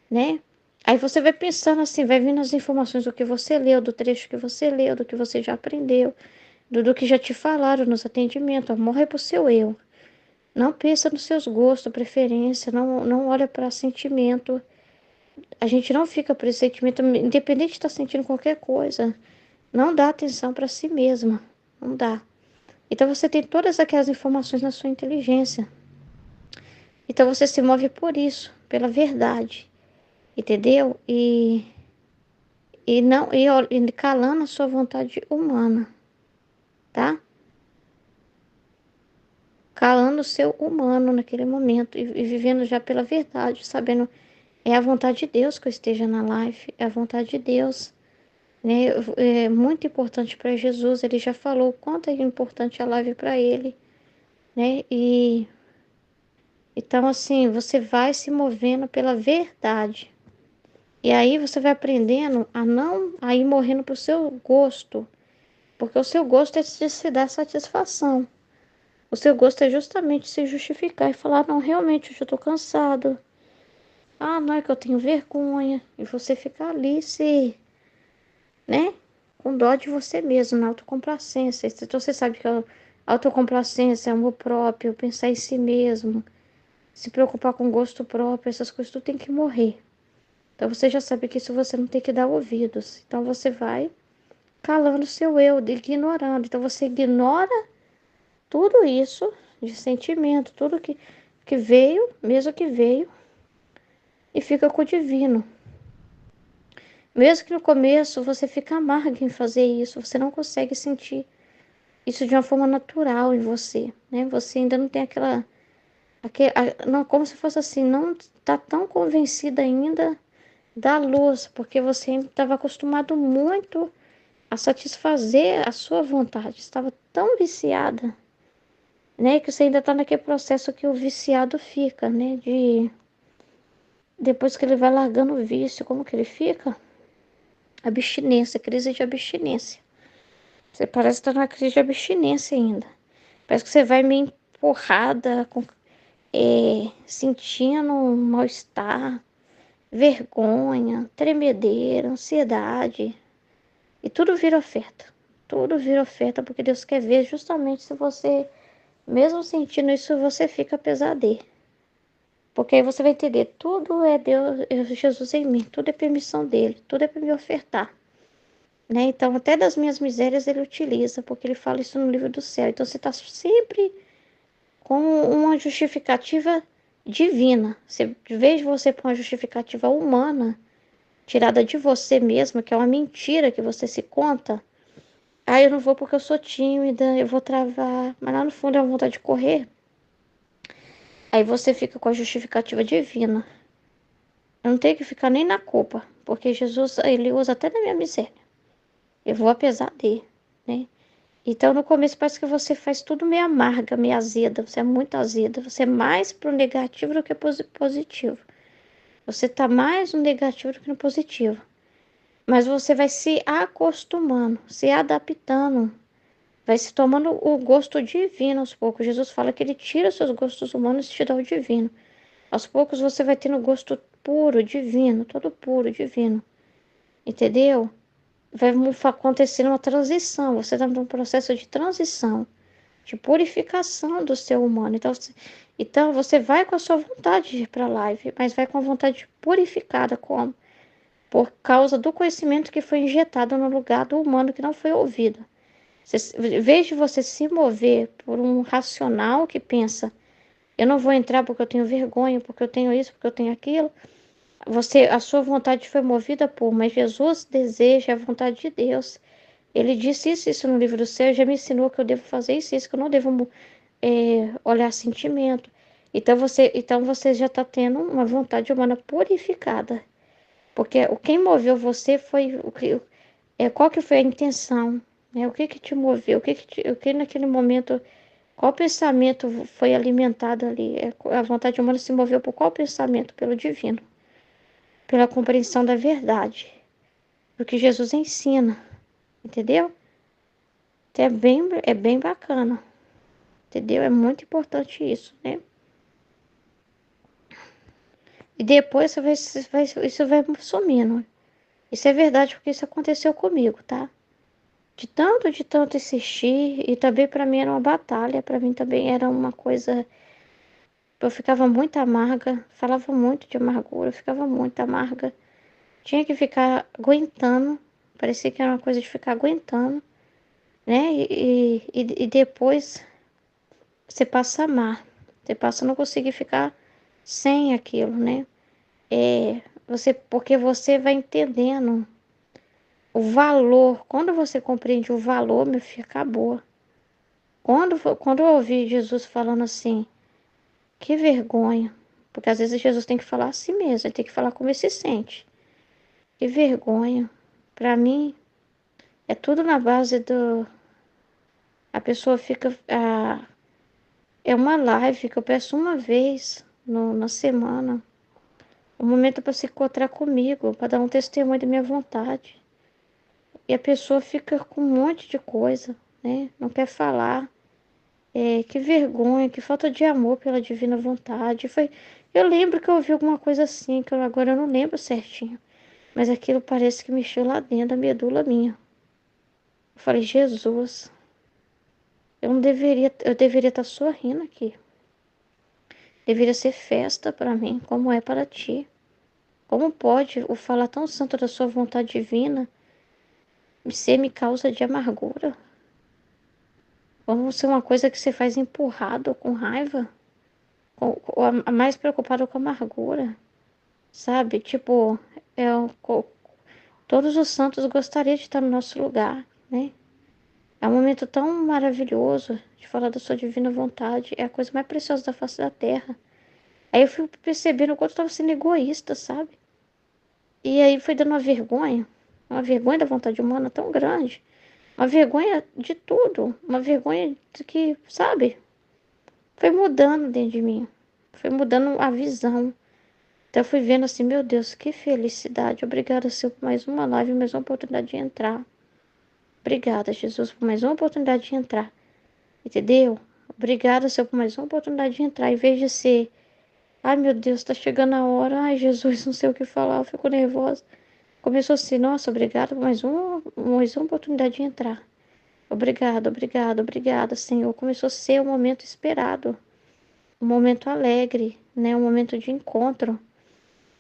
né? Aí você vai pensando assim, vai vindo as informações do que você leu, do trecho que você leu, do que você já aprendeu, do que já te falaram nos atendimentos. Morre pro seu eu. Não pensa nos seus gostos, preferência, não olha para sentimento. A gente não fica por esse sentimento, independente de estar sentindo qualquer coisa. Não dá atenção para si mesma. Não dá. Então você tem todas aquelas informações na sua inteligência. Então você se move por isso, pela verdade. Entendeu? E calando a sua vontade humana, tá? Calando o seu humano naquele momento e vivendo já pela verdade, sabendo é a vontade de Deus que eu esteja na live, é a vontade de Deus, né? É muito importante para Jesus, ele já falou o quanto é importante a live para ele, né? E então assim, você vai se movendo pela verdade. E aí você vai aprendendo a não a ir morrendo pro seu gosto, porque o seu gosto é de se dar satisfação. O seu gosto é justamente se justificar e falar, não, realmente hoje eu tô cansado. Ah, não é que eu tenho vergonha. E você ficar ali né? Com dó de você mesmo, na autocomplacência. Então você sabe que a autocomplacência, amor próprio, pensar em si mesmo, se preocupar com gosto próprio, essas coisas tudo tem que morrer. Então você já sabe que isso você não tem que dar ouvidos. Então você vai calando o seu eu, ignorando. Então você ignora tudo isso de sentimento, tudo que veio, mesmo que veio, e fica com o divino. Mesmo que no começo você fica amargo em fazer isso, você não consegue sentir isso de uma forma natural em você, né? Você ainda não tem não, como se fosse assim, não está tão convencida ainda da luz, porque você ainda estava acostumado muito a satisfazer a sua vontade, estava tão viciada, né? Que você ainda está naquele processo que o viciado fica, né? Depois que ele vai largando o vício, como que ele fica? Abstinência, crise de abstinência. Você parece estar numa crise de abstinência ainda. Parece que você vai meio empurrada, sentindo um mal-estar, vergonha, tremedeira, ansiedade. E tudo vira oferta. Tudo vira oferta porque Deus quer ver justamente se você, mesmo sentindo isso, você fica apesar dele. Porque aí você vai entender, tudo é Deus, Jesus em mim, tudo é permissão dele, tudo é para me ofertar. Né? Então, até das minhas misérias ele utiliza, porque ele fala isso no livro do céu. Então, você está sempre com uma justificativa divina. De vez de você pôr uma justificativa humana, tirada de você mesma, que é uma mentira que você se conta. Ah, eu não vou porque eu sou tímida, eu vou travar. Mas lá no fundo é uma vontade de correr. Aí você fica com a justificativa divina. Eu não tenho que ficar nem na culpa, porque Jesus, ele usa até na minha miséria. Eu vou apesar dele, né? Então, no começo parece que você faz tudo meio amarga, meio azeda. Você é muito azeda. Você é mais pro negativo do que positivo. Você tá mais no negativo do que no positivo. Mas você vai se acostumando, se adaptando. Vai se tomando o gosto divino aos poucos. Jesus fala que ele tira seus gostos humanos e te dá o divino. Aos poucos você vai tendo gosto puro, divino, todo puro, divino. Entendeu? Vai acontecendo uma transição. Você está num processo de transição, de purificação do ser humano. Então você vai com a sua vontade de ir para a live, mas vai com a vontade purificada, como? Por causa do conhecimento que foi injetado no lugar do humano que não foi ouvido. Em vez de você se mover por um racional que pensa, eu não vou entrar porque eu tenho vergonha, porque eu tenho isso, porque eu tenho aquilo, a sua vontade foi movida por, mas Jesus deseja a vontade de Deus. Ele disse isso no livro do céu, já me ensinou que eu devo fazer isso, que eu não devo olhar sentimento. Então você já está tendo uma vontade humana purificada. Porque quem moveu você foi qual que foi a intenção, né? O que que te moveu? O que naquele momento, qual pensamento foi alimentado ali? A vontade humana se moveu por qual pensamento? Pelo divino, pela compreensão da verdade, do que Jesus ensina, entendeu? Então é bem bacana, entendeu? É muito importante isso, né? E depois isso vai sumindo. Isso é verdade porque isso aconteceu comigo, tá? De tanto insistir, e também para mim era uma batalha, para mim também era uma coisa. Eu ficava muito amarga, falava muito de amargura, eu ficava muito amarga. Tinha que ficar aguentando, parecia que era uma coisa de ficar aguentando, né? E depois você passa a amar, você passa a não conseguir ficar sem aquilo, né? Porque você vai entendendo o valor. Quando você compreende o valor, meu filho, acabou. Quando eu ouvi Jesus falando assim, que vergonha, porque às vezes Jesus tem que falar assim mesmo, ele tem que falar como ele se sente. Que vergonha. Para mim, é tudo na base do. A pessoa fica. É uma live que eu peço uma vez na semana. Um momento para se encontrar comigo, para dar um testemunho da minha vontade. E a pessoa fica com um monte de coisa, né? Não quer falar. Que vergonha, que falta de amor pela divina vontade. Eu lembro que eu ouvi alguma coisa assim, que agora eu não lembro certinho. Mas aquilo parece que mexeu lá dentro da medula minha. Eu falei, Jesus, eu deveria estar sorrindo aqui. Deveria ser festa para mim, como é para ti. Como pode o falar tão santo da sua vontade divina ser me causa de amargura? Como ser uma coisa que você faz empurrado, com raiva? Mais preocupado com a amargura, sabe? Tipo, eu, todos os santos gostariam de estar no nosso lugar, né? É um momento tão maravilhoso de falar da sua divina vontade. É a coisa mais preciosa da face da terra. Aí eu fui percebendo o quanto eu estava sendo egoísta, sabe? E aí foi dando uma vergonha da vontade humana tão grande. Uma vergonha de tudo. Uma vergonha de que, sabe? Foi mudando dentro de mim. Foi mudando a visão. Então eu fui vendo assim, meu Deus, que felicidade. Obrigada, Senhor, por mais uma live, mais uma oportunidade de entrar. Obrigada, Jesus, por mais uma oportunidade de entrar. Entendeu? Obrigada, Senhor, por mais uma oportunidade de entrar. Em vez de ser, ai meu Deus, tá chegando a hora. Ai, Jesus, não sei o que falar, eu fico nervosa. Começou assim, nossa, obrigada por mais uma oportunidade de entrar. Obrigada, obrigada, obrigada, Senhor. Começou a ser um momento esperado. Um momento alegre, né? Um momento de encontro,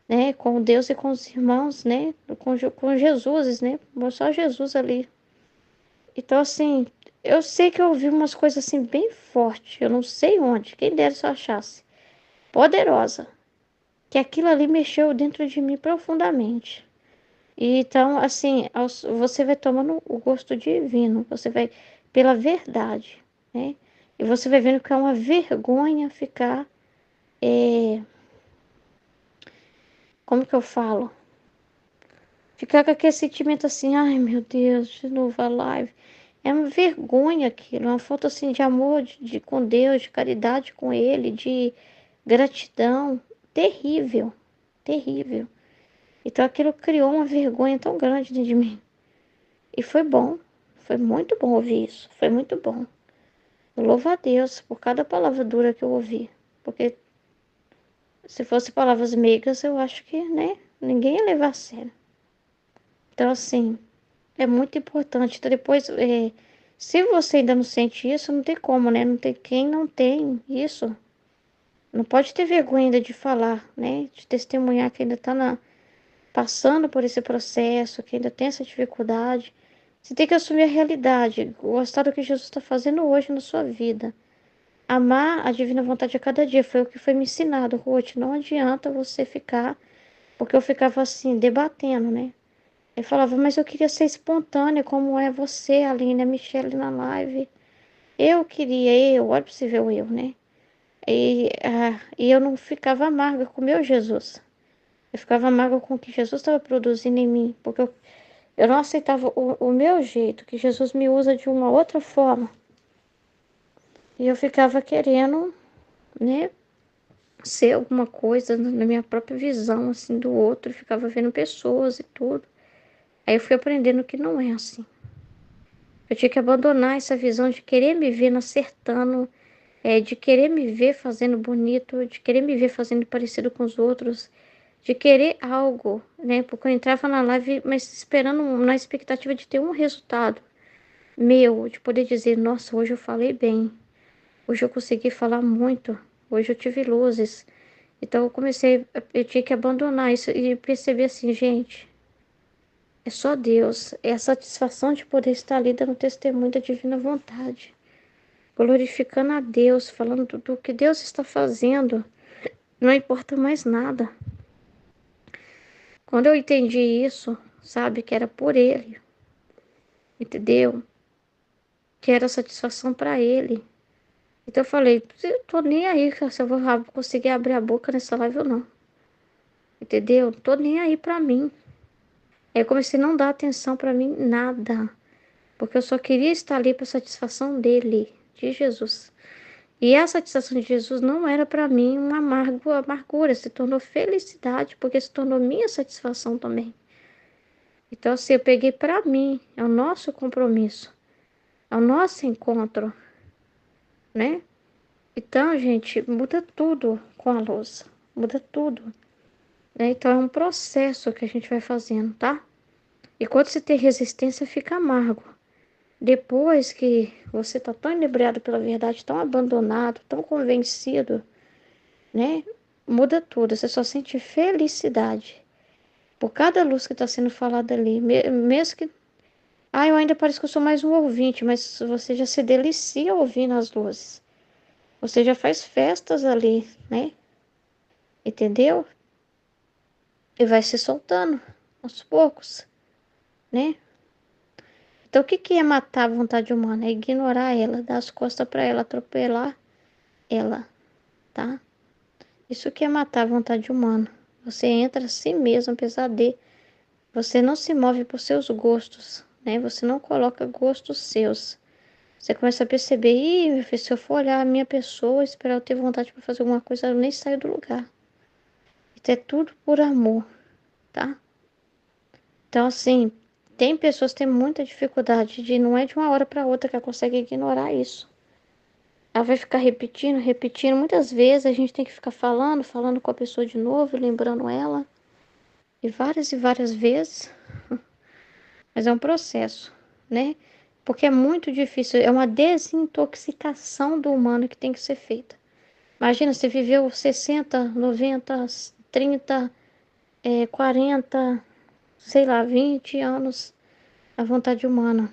né? Com Deus e com os irmãos, né? Com Jesus, né? Só Jesus ali. Então, assim, eu sei que eu ouvi umas coisas assim bem fortes. Eu não sei onde. Quem dera se eu achasse. poderosa, que aquilo ali mexeu dentro de mim profundamente. E então, assim, você vai tomando o gosto divino, você vai pela verdade, né? E você vai vendo que é uma vergonha ficar, como que eu falo? Ficar com aquele sentimento assim, ai meu Deus, de novo a live. É uma vergonha aquilo, é uma falta assim de amor com Deus, de caridade com Ele, de gratidão. Terrível, terrível. Então aquilo criou uma vergonha tão grande dentro de mim. E foi bom, foi muito bom ouvir isso, foi muito bom. Eu louvo a Deus por cada palavra dura que eu ouvi. Porque se fosse palavras meigas, eu acho que, né, ninguém ia levar a sério. Então, assim, é muito importante. Então, depois, se você ainda não sente isso, não tem como, né? Não tem quem não tem isso. Não pode ter vergonha ainda de falar, né? De testemunhar que ainda está passando por esse processo, que ainda tem essa dificuldade. Você tem que assumir a realidade, gostar do que Jesus está fazendo hoje na sua vida. Amar a divina vontade a cada dia. Foi o que foi me ensinado, Ruth. Não adianta você ficar, porque eu ficava assim, debatendo, né? Ele falava, mas eu queria ser espontânea, como é você, Aline, a Michelle na live. Eu queria, olha pra você ver o eu, né? E eu não ficava amarga com o meu Jesus. Eu ficava amarga com o que Jesus estava produzindo em mim, porque eu não aceitava o meu jeito, que Jesus me usa de uma outra forma. E eu ficava querendo, né, ser alguma coisa na minha própria visão, assim, do outro. Eu ficava vendo pessoas e tudo. Aí eu fui aprendendo que não é assim. Eu tinha que abandonar essa visão de querer me ver acertando, de querer me ver fazendo bonito, de querer me ver fazendo parecido com os outros, de querer algo, né? Porque eu entrava na live, mas esperando, na expectativa de ter um resultado meu, de poder dizer, nossa, hoje eu falei bem, hoje eu consegui falar muito, hoje eu tive luzes. Então eu tinha que abandonar isso e perceber assim, gente, é só Deus, é a satisfação de poder estar ali dando testemunho da divina vontade, glorificando a Deus, falando do que Deus está fazendo, não importa mais nada. Quando eu entendi isso, sabe, que era por Ele, entendeu? Que era satisfação para Ele. Então eu falei, eu tô nem aí se eu vou conseguir abrir a boca nessa live ou não, entendeu? Tô nem aí para mim. Aí eu comecei a não dar atenção para mim, nada. Porque eu só queria estar ali para satisfação dele, de Jesus. E a satisfação de Jesus não era para mim uma amargura, se tornou felicidade, porque se tornou minha satisfação também. Então, assim, eu peguei para mim, é o nosso compromisso, é o nosso encontro, né? Então, gente, muda tudo com a louça, muda tudo, né? Então, é um processo que a gente vai fazendo, tá? E quando você tem resistência, fica amargo. Depois que você está tão inebriado pela verdade, tão abandonado, tão convencido, né? Muda tudo. Você só sente felicidade por cada luz que está sendo falada ali. Mesmo que. Ah, eu ainda pareço que eu sou mais um ouvinte, mas você já se delicia ouvindo as luzes. Você já faz festas ali, né? Entendeu? E vai se soltando aos poucos, né? Então, o que que é matar a vontade humana? É ignorar ela, dar as costas para ela, atropelar ela, tá? Isso que é matar a vontade humana. Você entra a si mesmo, apesar de você não se move por seus gostos, né? Você não coloca gostos seus. Você começa a perceber, meu filho, se eu for olhar a minha pessoa, esperar eu ter vontade para fazer alguma coisa, eu nem saio do lugar. Isso é tudo por amor, tá? Então, assim, tem pessoas que têm muita dificuldade de, não é de uma hora para outra que ela consegue ignorar isso. Ela vai ficar repetindo, repetindo. Muitas vezes a gente tem que ficar falando com a pessoa de novo, lembrando ela. E várias vezes. Mas é um processo, né? Porque é muito difícil. É uma desintoxicação do humano que tem que ser feita. Imagina, você viveu 60, 90, 30, 40, sei lá, 20 anos à vontade humana.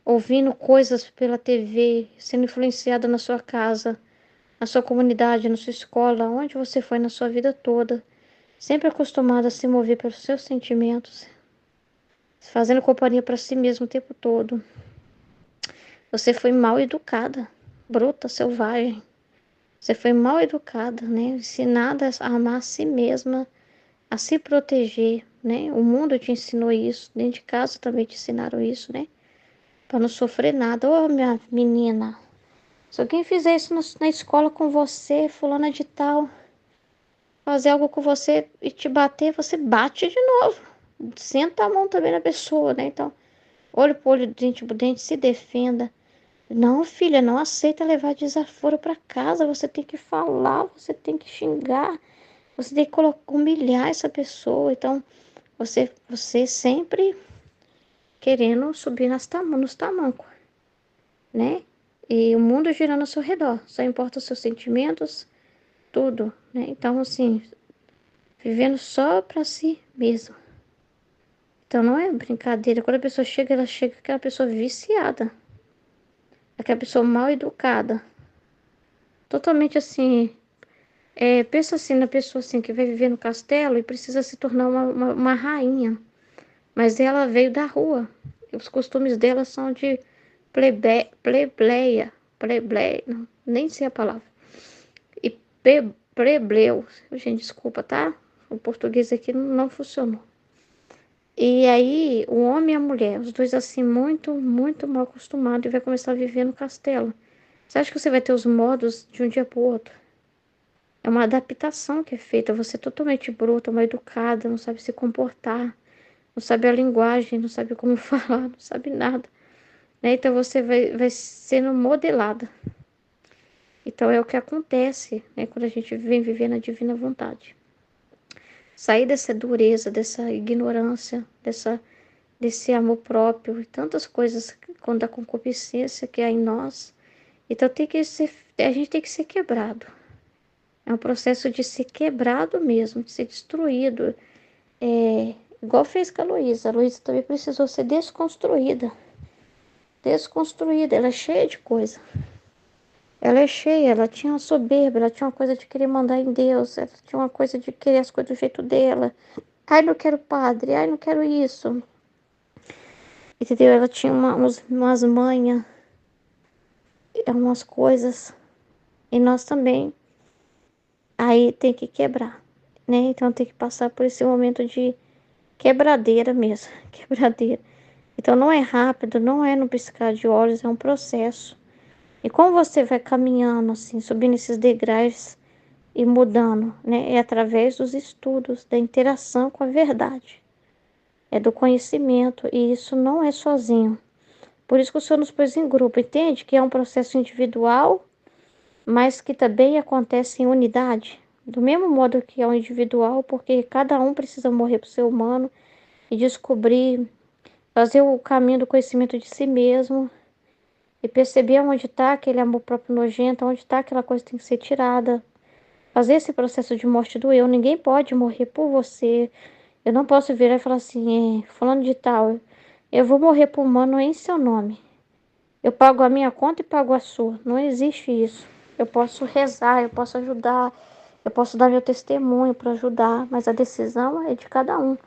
Ouvindo coisas pela TV, sendo influenciada na sua casa, na sua comunidade, na sua escola, onde você foi na sua vida toda, sempre acostumada a se mover pelos seus sentimentos, fazendo companhia para si mesmo o tempo todo. Você foi mal educada, bruta, selvagem. Você foi mal educada, né? Ensinada a amar a si mesma, a se proteger, né? O mundo te ensinou isso, dentro de casa também te ensinaram isso, né? Para não sofrer nada. Ô, minha menina, se alguém fizer isso na escola com você, fulana de tal, fazer algo com você e te bater, você bate de novo. Senta a mão também na pessoa, né? Então, olho por olho, dente por dente, se defenda. Não, filha, não aceita levar desaforo para casa. Você tem que falar, você tem que xingar, você tem que humilhar essa pessoa. Então, você sempre querendo subir nos tamancos, né? E o mundo girando ao seu redor. Só importa os seus sentimentos, tudo, né? Então, assim, vivendo só para si mesmo. Então, não é brincadeira. Quando a pessoa chega, ela chega aquela pessoa viciada, aquela pessoa mal educada, totalmente assim. Pensa assim na pessoa assim que vai viver no castelo e precisa se tornar uma rainha. Mas ela veio da rua. Os costumes dela são de plebeia, não, nem sei a palavra. E plebleu. Gente, desculpa, tá? O português aqui não funcionou. E aí, o homem e a mulher, os dois assim, muito, muito mal acostumados, e vai começar a viver no castelo. Você acha que você vai ter os modos de um dia para o outro? É uma adaptação que é feita. Você é totalmente bruta, mal educada, não sabe se comportar, não sabe a linguagem, não sabe como falar, não sabe nada, né? Então você vai sendo modelada. Então é o que acontece, né? Quando a gente vem viver na divina vontade. Sair dessa dureza, dessa ignorância, desse amor próprio e tantas coisas quando a concupiscência que há em nós. Então a gente tem que ser quebrado. É um processo de ser quebrado mesmo, de ser destruído. Igual fez com a Luísa. A Luísa também precisou ser desconstruída. Desconstruída. Ela é cheia de coisa. Ela é cheia, ela tinha uma soberba, ela tinha uma coisa de querer mandar em Deus, ela tinha uma coisa de querer as coisas do jeito dela. Ai, não quero padre, ai, não quero isso. Entendeu? Ela tinha umas manhas, umas coisas. E nós também. Aí tem que quebrar, né? Então tem que passar por esse momento de quebradeira mesmo. Quebradeira. Então não é rápido, não é no piscar de olhos, é um processo. E como você vai caminhando assim, subindo esses degraus e mudando, né? É através dos estudos, da interação com a verdade. É do conhecimento, e isso não é sozinho. Por isso que o Senhor nos pôs em grupo. Entende que é um processo individual, mas que também acontece em unidade. Do mesmo modo que é o individual, porque cada um precisa morrer para o ser humano e descobrir, fazer o caminho do conhecimento de si mesmo e perceber onde está aquele amor próprio nojento, onde está aquela coisa que tem que ser tirada. Fazer esse processo de morte do eu. Ninguém pode morrer por você. Eu não posso virar e falar assim, falando de tal, eu vou morrer por humano em seu nome. Eu pago a minha conta e pago a sua. Não existe isso. Eu posso rezar, eu posso ajudar, eu posso dar meu testemunho para ajudar, mas a decisão é de cada um.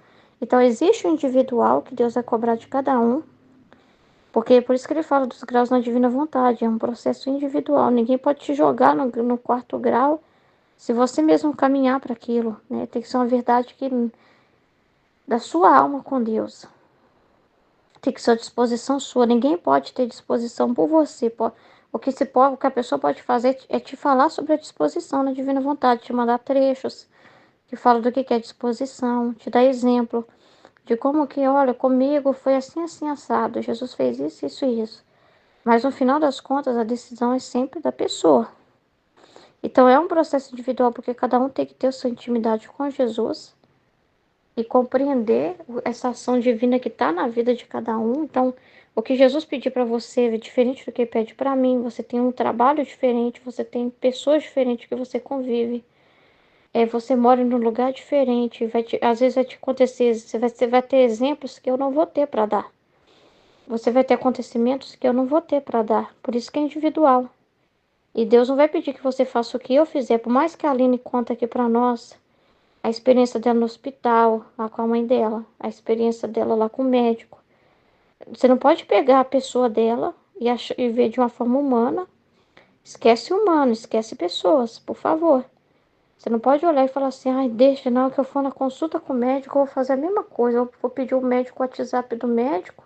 Então existe o individual que Deus vai cobrar de cada um, porque é por isso que ele fala dos graus na divina vontade, é um processo individual. Ninguém pode te jogar no quarto grau se você mesmo caminhar para aquilo, né? Tem que ser uma verdade que da sua alma com Deus. Tem que ser a disposição sua. Ninguém pode ter disposição por você. O que a pessoa pode fazer é te falar sobre a disposição na divina vontade, te mandar trechos que falam do que é disposição, te dar exemplo de como que, olha, comigo foi assim, assim, assado. Jesus fez isso, isso e isso. Mas no final das contas, a decisão é sempre da pessoa. Então é um processo individual, porque cada um tem que ter a sua intimidade com Jesus e compreender essa ação divina que está na vida de cada um. Então, o que Jesus pediu para você é diferente do que ele pede para mim. Você tem um trabalho diferente, você tem pessoas diferentes que você convive. Você mora em um lugar diferente, às vezes vai te acontecer, você vai ter exemplos que eu não vou ter para dar. Você vai ter acontecimentos que eu não vou ter para dar. Por isso que é individual. E Deus não vai pedir que você faça o que eu fizer. Por mais que a Aline conta aqui pra nós, a experiência dela no hospital, lá com a mãe dela, a experiência dela lá com o médico. Você não pode pegar a pessoa dela e ver de uma forma humana. Esquece humano, esquece pessoas, por favor. Você não pode olhar e falar assim, ai, deixa, não, que eu for na consulta com o médico, eu vou fazer a mesma coisa. Eu vou pedir o médico, o WhatsApp do médico,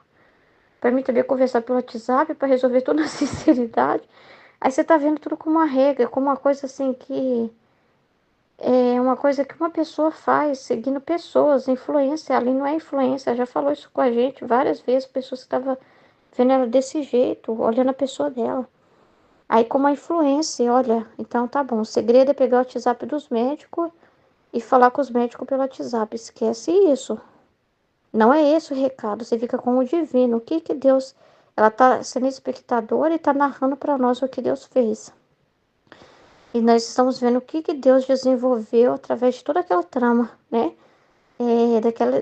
pra mim também conversar pelo WhatsApp, pra resolver tudo na sinceridade. Aí você tá vendo tudo como uma regra, como uma coisa assim que é uma coisa que uma pessoa faz, seguindo pessoas, influência. Ali não é influência, ela já falou isso com a gente várias vezes, pessoas que estavam vendo ela desse jeito, olhando a pessoa dela. Aí como a influência, olha, então tá bom, o segredo é pegar o WhatsApp dos médicos e falar com os médicos pelo WhatsApp. Esquece isso. Não é esse o recado. Você fica com o divino. O que que Deus... Ela tá sendo espectadora e tá narrando para nós o que Deus fez. E nós estamos vendo o que que Deus desenvolveu através de toda aquela trama, né?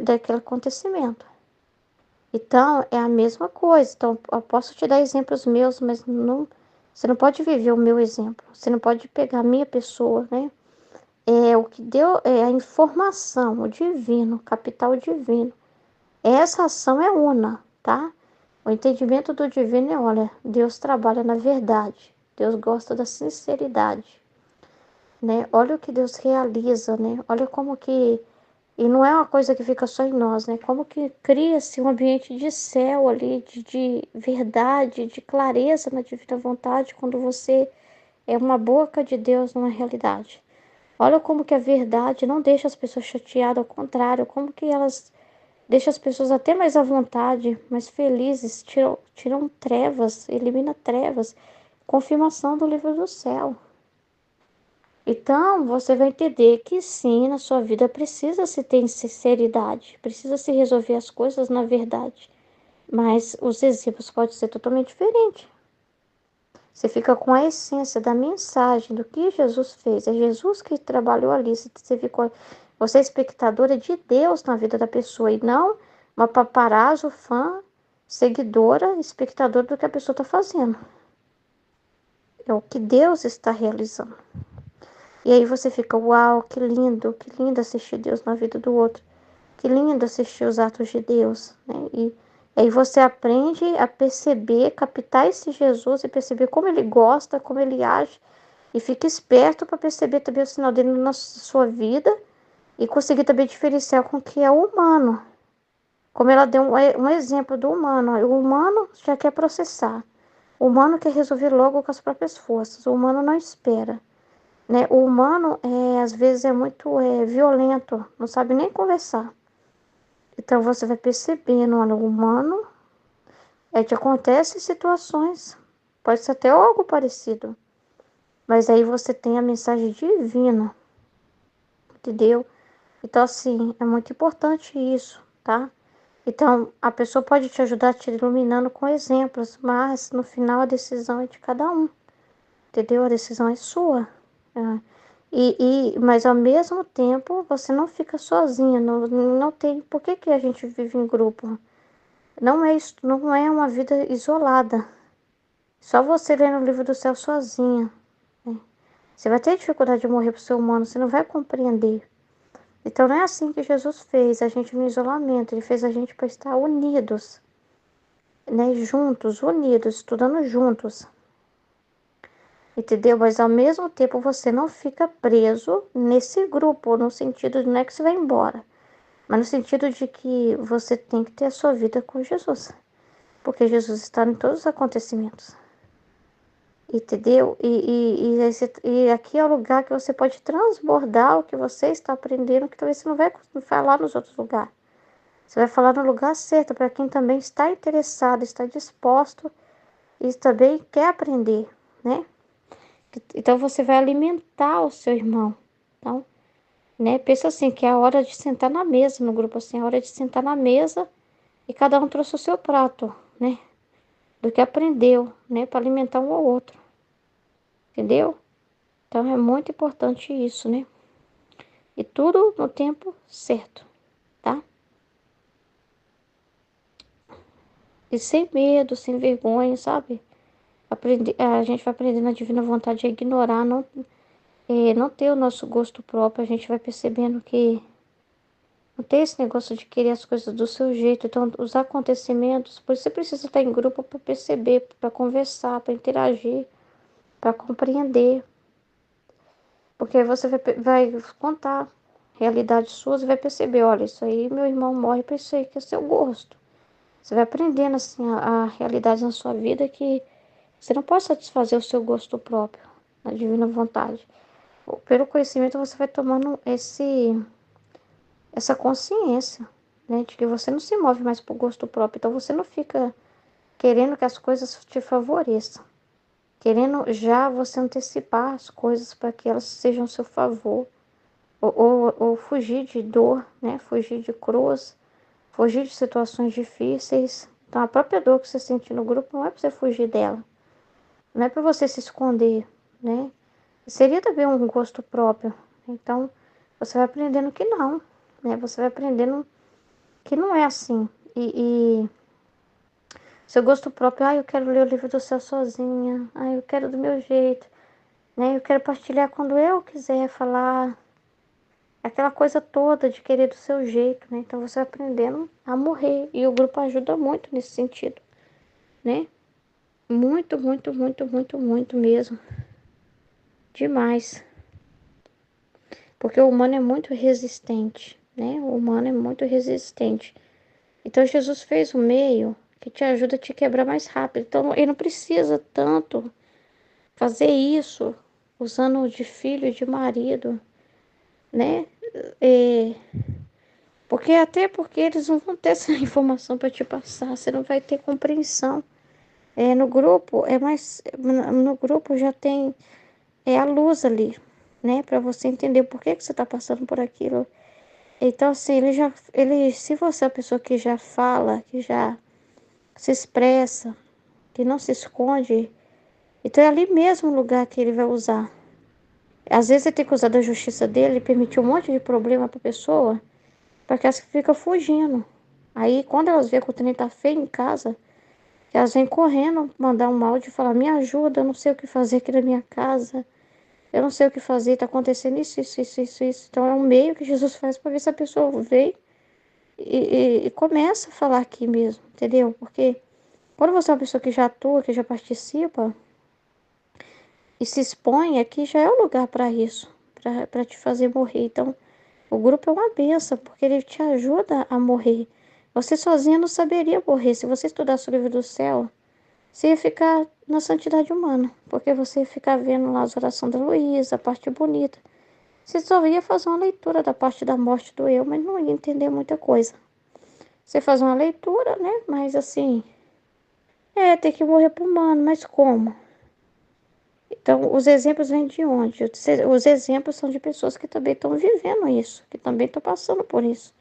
Daquele acontecimento. Então, é a mesma coisa. Então, eu posso te dar exemplos meus, mas não, você não pode viver o meu exemplo. Você não pode pegar a minha pessoa, né? É o que deu, é a informação, o divino, o capital divino. Essa ação é una, tá? O entendimento do divino é, olha, Deus trabalha na verdade. Deus gosta da sinceridade, né? Olha o que Deus realiza, né? Olha como que... E não é uma coisa que fica só em nós, né? Como que cria-se um ambiente de céu ali, de verdade, de clareza na divina vontade, quando você é uma boca de Deus numa realidade. Olha como que a verdade não deixa as pessoas chateadas, ao contrário, como que elas deixam as pessoas até mais à vontade, mais felizes, tiram trevas, elimina trevas. Confirmação do livro do céu. Então, você vai entender que sim, na sua vida precisa se ter sinceridade, precisa se resolver as coisas na verdade. Mas os exemplos podem ser totalmente diferentes. Você fica com a essência da mensagem do que Jesus fez. É Jesus que trabalhou ali. Você é espectadora de Deus na vida da pessoa e não uma paparazzo, fã, seguidora, espectadora do que a pessoa está fazendo. É o que Deus está realizando. E aí você fica, uau, que lindo assistir Deus na vida do outro. Que lindo assistir os atos de Deus, né? E aí você aprende a perceber, captar esse Jesus e perceber como ele gosta, como ele age. E fica esperto para perceber também o sinal dele na sua vida e conseguir também diferenciar com o que é o humano. Como ela deu um exemplo do humano. O humano já quer processar. O humano quer resolver logo com as próprias forças. O humano não espera. Né? O humano, às vezes, é muito violento, não sabe nem conversar. Então, você vai percebendo, olha, o humano te acontece situações, pode ser até algo parecido, mas aí você tem a mensagem divina, entendeu? Então, assim, é muito importante isso, tá? Então, a pessoa pode te ajudar te iluminando com exemplos, mas no final a decisão é de cada um, entendeu? A decisão é sua. É. Mas ao mesmo tempo você não fica sozinha, não tem. Por que que a gente vive em grupo? Não é isso, não é uma vida isolada. Só você lendo o livro do céu sozinha, né? Você vai ter dificuldade de morrer pro ser humano, você não vai compreender. Então não é assim que Jesus fez a gente no isolamento, ele fez a gente para estar unidos, né? Juntos, unidos, estudando juntos. Entendeu? Mas ao mesmo tempo você não fica preso nesse grupo, no sentido de não é que você vai embora, mas no sentido de que você tem que ter a sua vida com Jesus, porque Jesus está em todos os acontecimentos. Entendeu? E aqui é o lugar que você pode transbordar o que você está aprendendo, que talvez você não vai falar nos outros lugares. Você vai falar no lugar certo, para quem também está interessado, está disposto e também quer aprender, né? Então você vai alimentar o seu irmão. Então, né? Pensa assim, que é a hora de sentar na mesa, no grupo assim, é a hora de sentar na mesa e cada um trouxe o seu prato, né? Do que aprendeu, né? Para alimentar um ao outro. Entendeu? Então é muito importante isso, né? E tudo no tempo certo, tá? E sem medo, sem vergonha, sabe? a gente vai aprender na divina vontade a ignorar, não ter o nosso gosto próprio. A gente vai percebendo que não tem esse negócio de querer as coisas do seu jeito. Então, os acontecimentos, por isso você precisa estar em grupo para perceber, para conversar, para interagir, para compreender. Porque aí você vai contar realidades suas e vai perceber, olha, isso aí meu irmão morre para isso aí que é seu gosto. Você vai aprendendo assim a realidade na sua vida que você não pode satisfazer o seu gosto próprio, a divina vontade. Pelo conhecimento você vai tomando essa consciência, né, de que você não se move mais por gosto próprio. Então você não fica querendo que as coisas te favoreçam, querendo já você antecipar as coisas para que elas sejam a seu favor, ou fugir de dor, né, fugir de cruz, fugir de situações difíceis. Então a própria dor que você sente no grupo não é para você fugir dela, não é para você se esconder, né? Seria também um gosto próprio. Então, você vai aprendendo que não, né? Você vai aprendendo que não é assim. E seu gosto próprio, eu quero ler o livro do céu sozinha, eu quero do meu jeito, né? Eu quero partilhar quando eu quiser falar. Aquela coisa toda de querer do seu jeito, né? Então, você vai aprendendo a morrer. E o grupo ajuda muito nesse sentido, né? Muito, muito, muito, muito, muito mesmo. Demais. Porque o humano é muito resistente, né? O humano é muito resistente. Então Jesus fez um meio que te ajuda a te quebrar mais rápido. Então ele não precisa tanto fazer isso usando de filho e de marido, né? É, porque eles não vão ter essa informação para te passar, você não vai ter compreensão. No grupo no grupo já tem a luz ali, né? Para você entender por que você está passando por aquilo. Então, assim, se você é a pessoa que já fala, que já se expressa, que não se esconde, então é ali mesmo o lugar que ele vai usar. Às vezes ele tem que usar da justiça dele e permitir um monte de problema para a pessoa, para que elas ficam fugindo. Aí, quando elas veem que o trem tá feio em casa, elas vêm correndo mandar um áudio e falar: me ajuda, eu não sei o que fazer aqui na minha casa, eu não sei o que fazer, tá acontecendo isso, isso, isso, isso, isso. Então é um meio que Jesus faz para ver se a pessoa veio e começa a falar aqui mesmo, entendeu? Porque quando você é uma pessoa que já atua, que já participa e se expõe, aqui já é o lugar para isso, para te fazer morrer. Então, o grupo é uma benção, porque ele te ajuda a morrer. Você sozinha não saberia morrer. Se você estudasse o livro do céu, você ia ficar na santidade humana, porque você ia ficar vendo lá as orações da Luísa, a parte bonita. Você só ia fazer uma leitura da parte da morte do eu, mas não ia entender muita coisa. Você faz uma leitura, né? Mas assim, tem que morrer pro humano, mas como? Então, os exemplos vêm de onde? Os exemplos são de pessoas que também estão vivendo isso, que também estão passando por isso,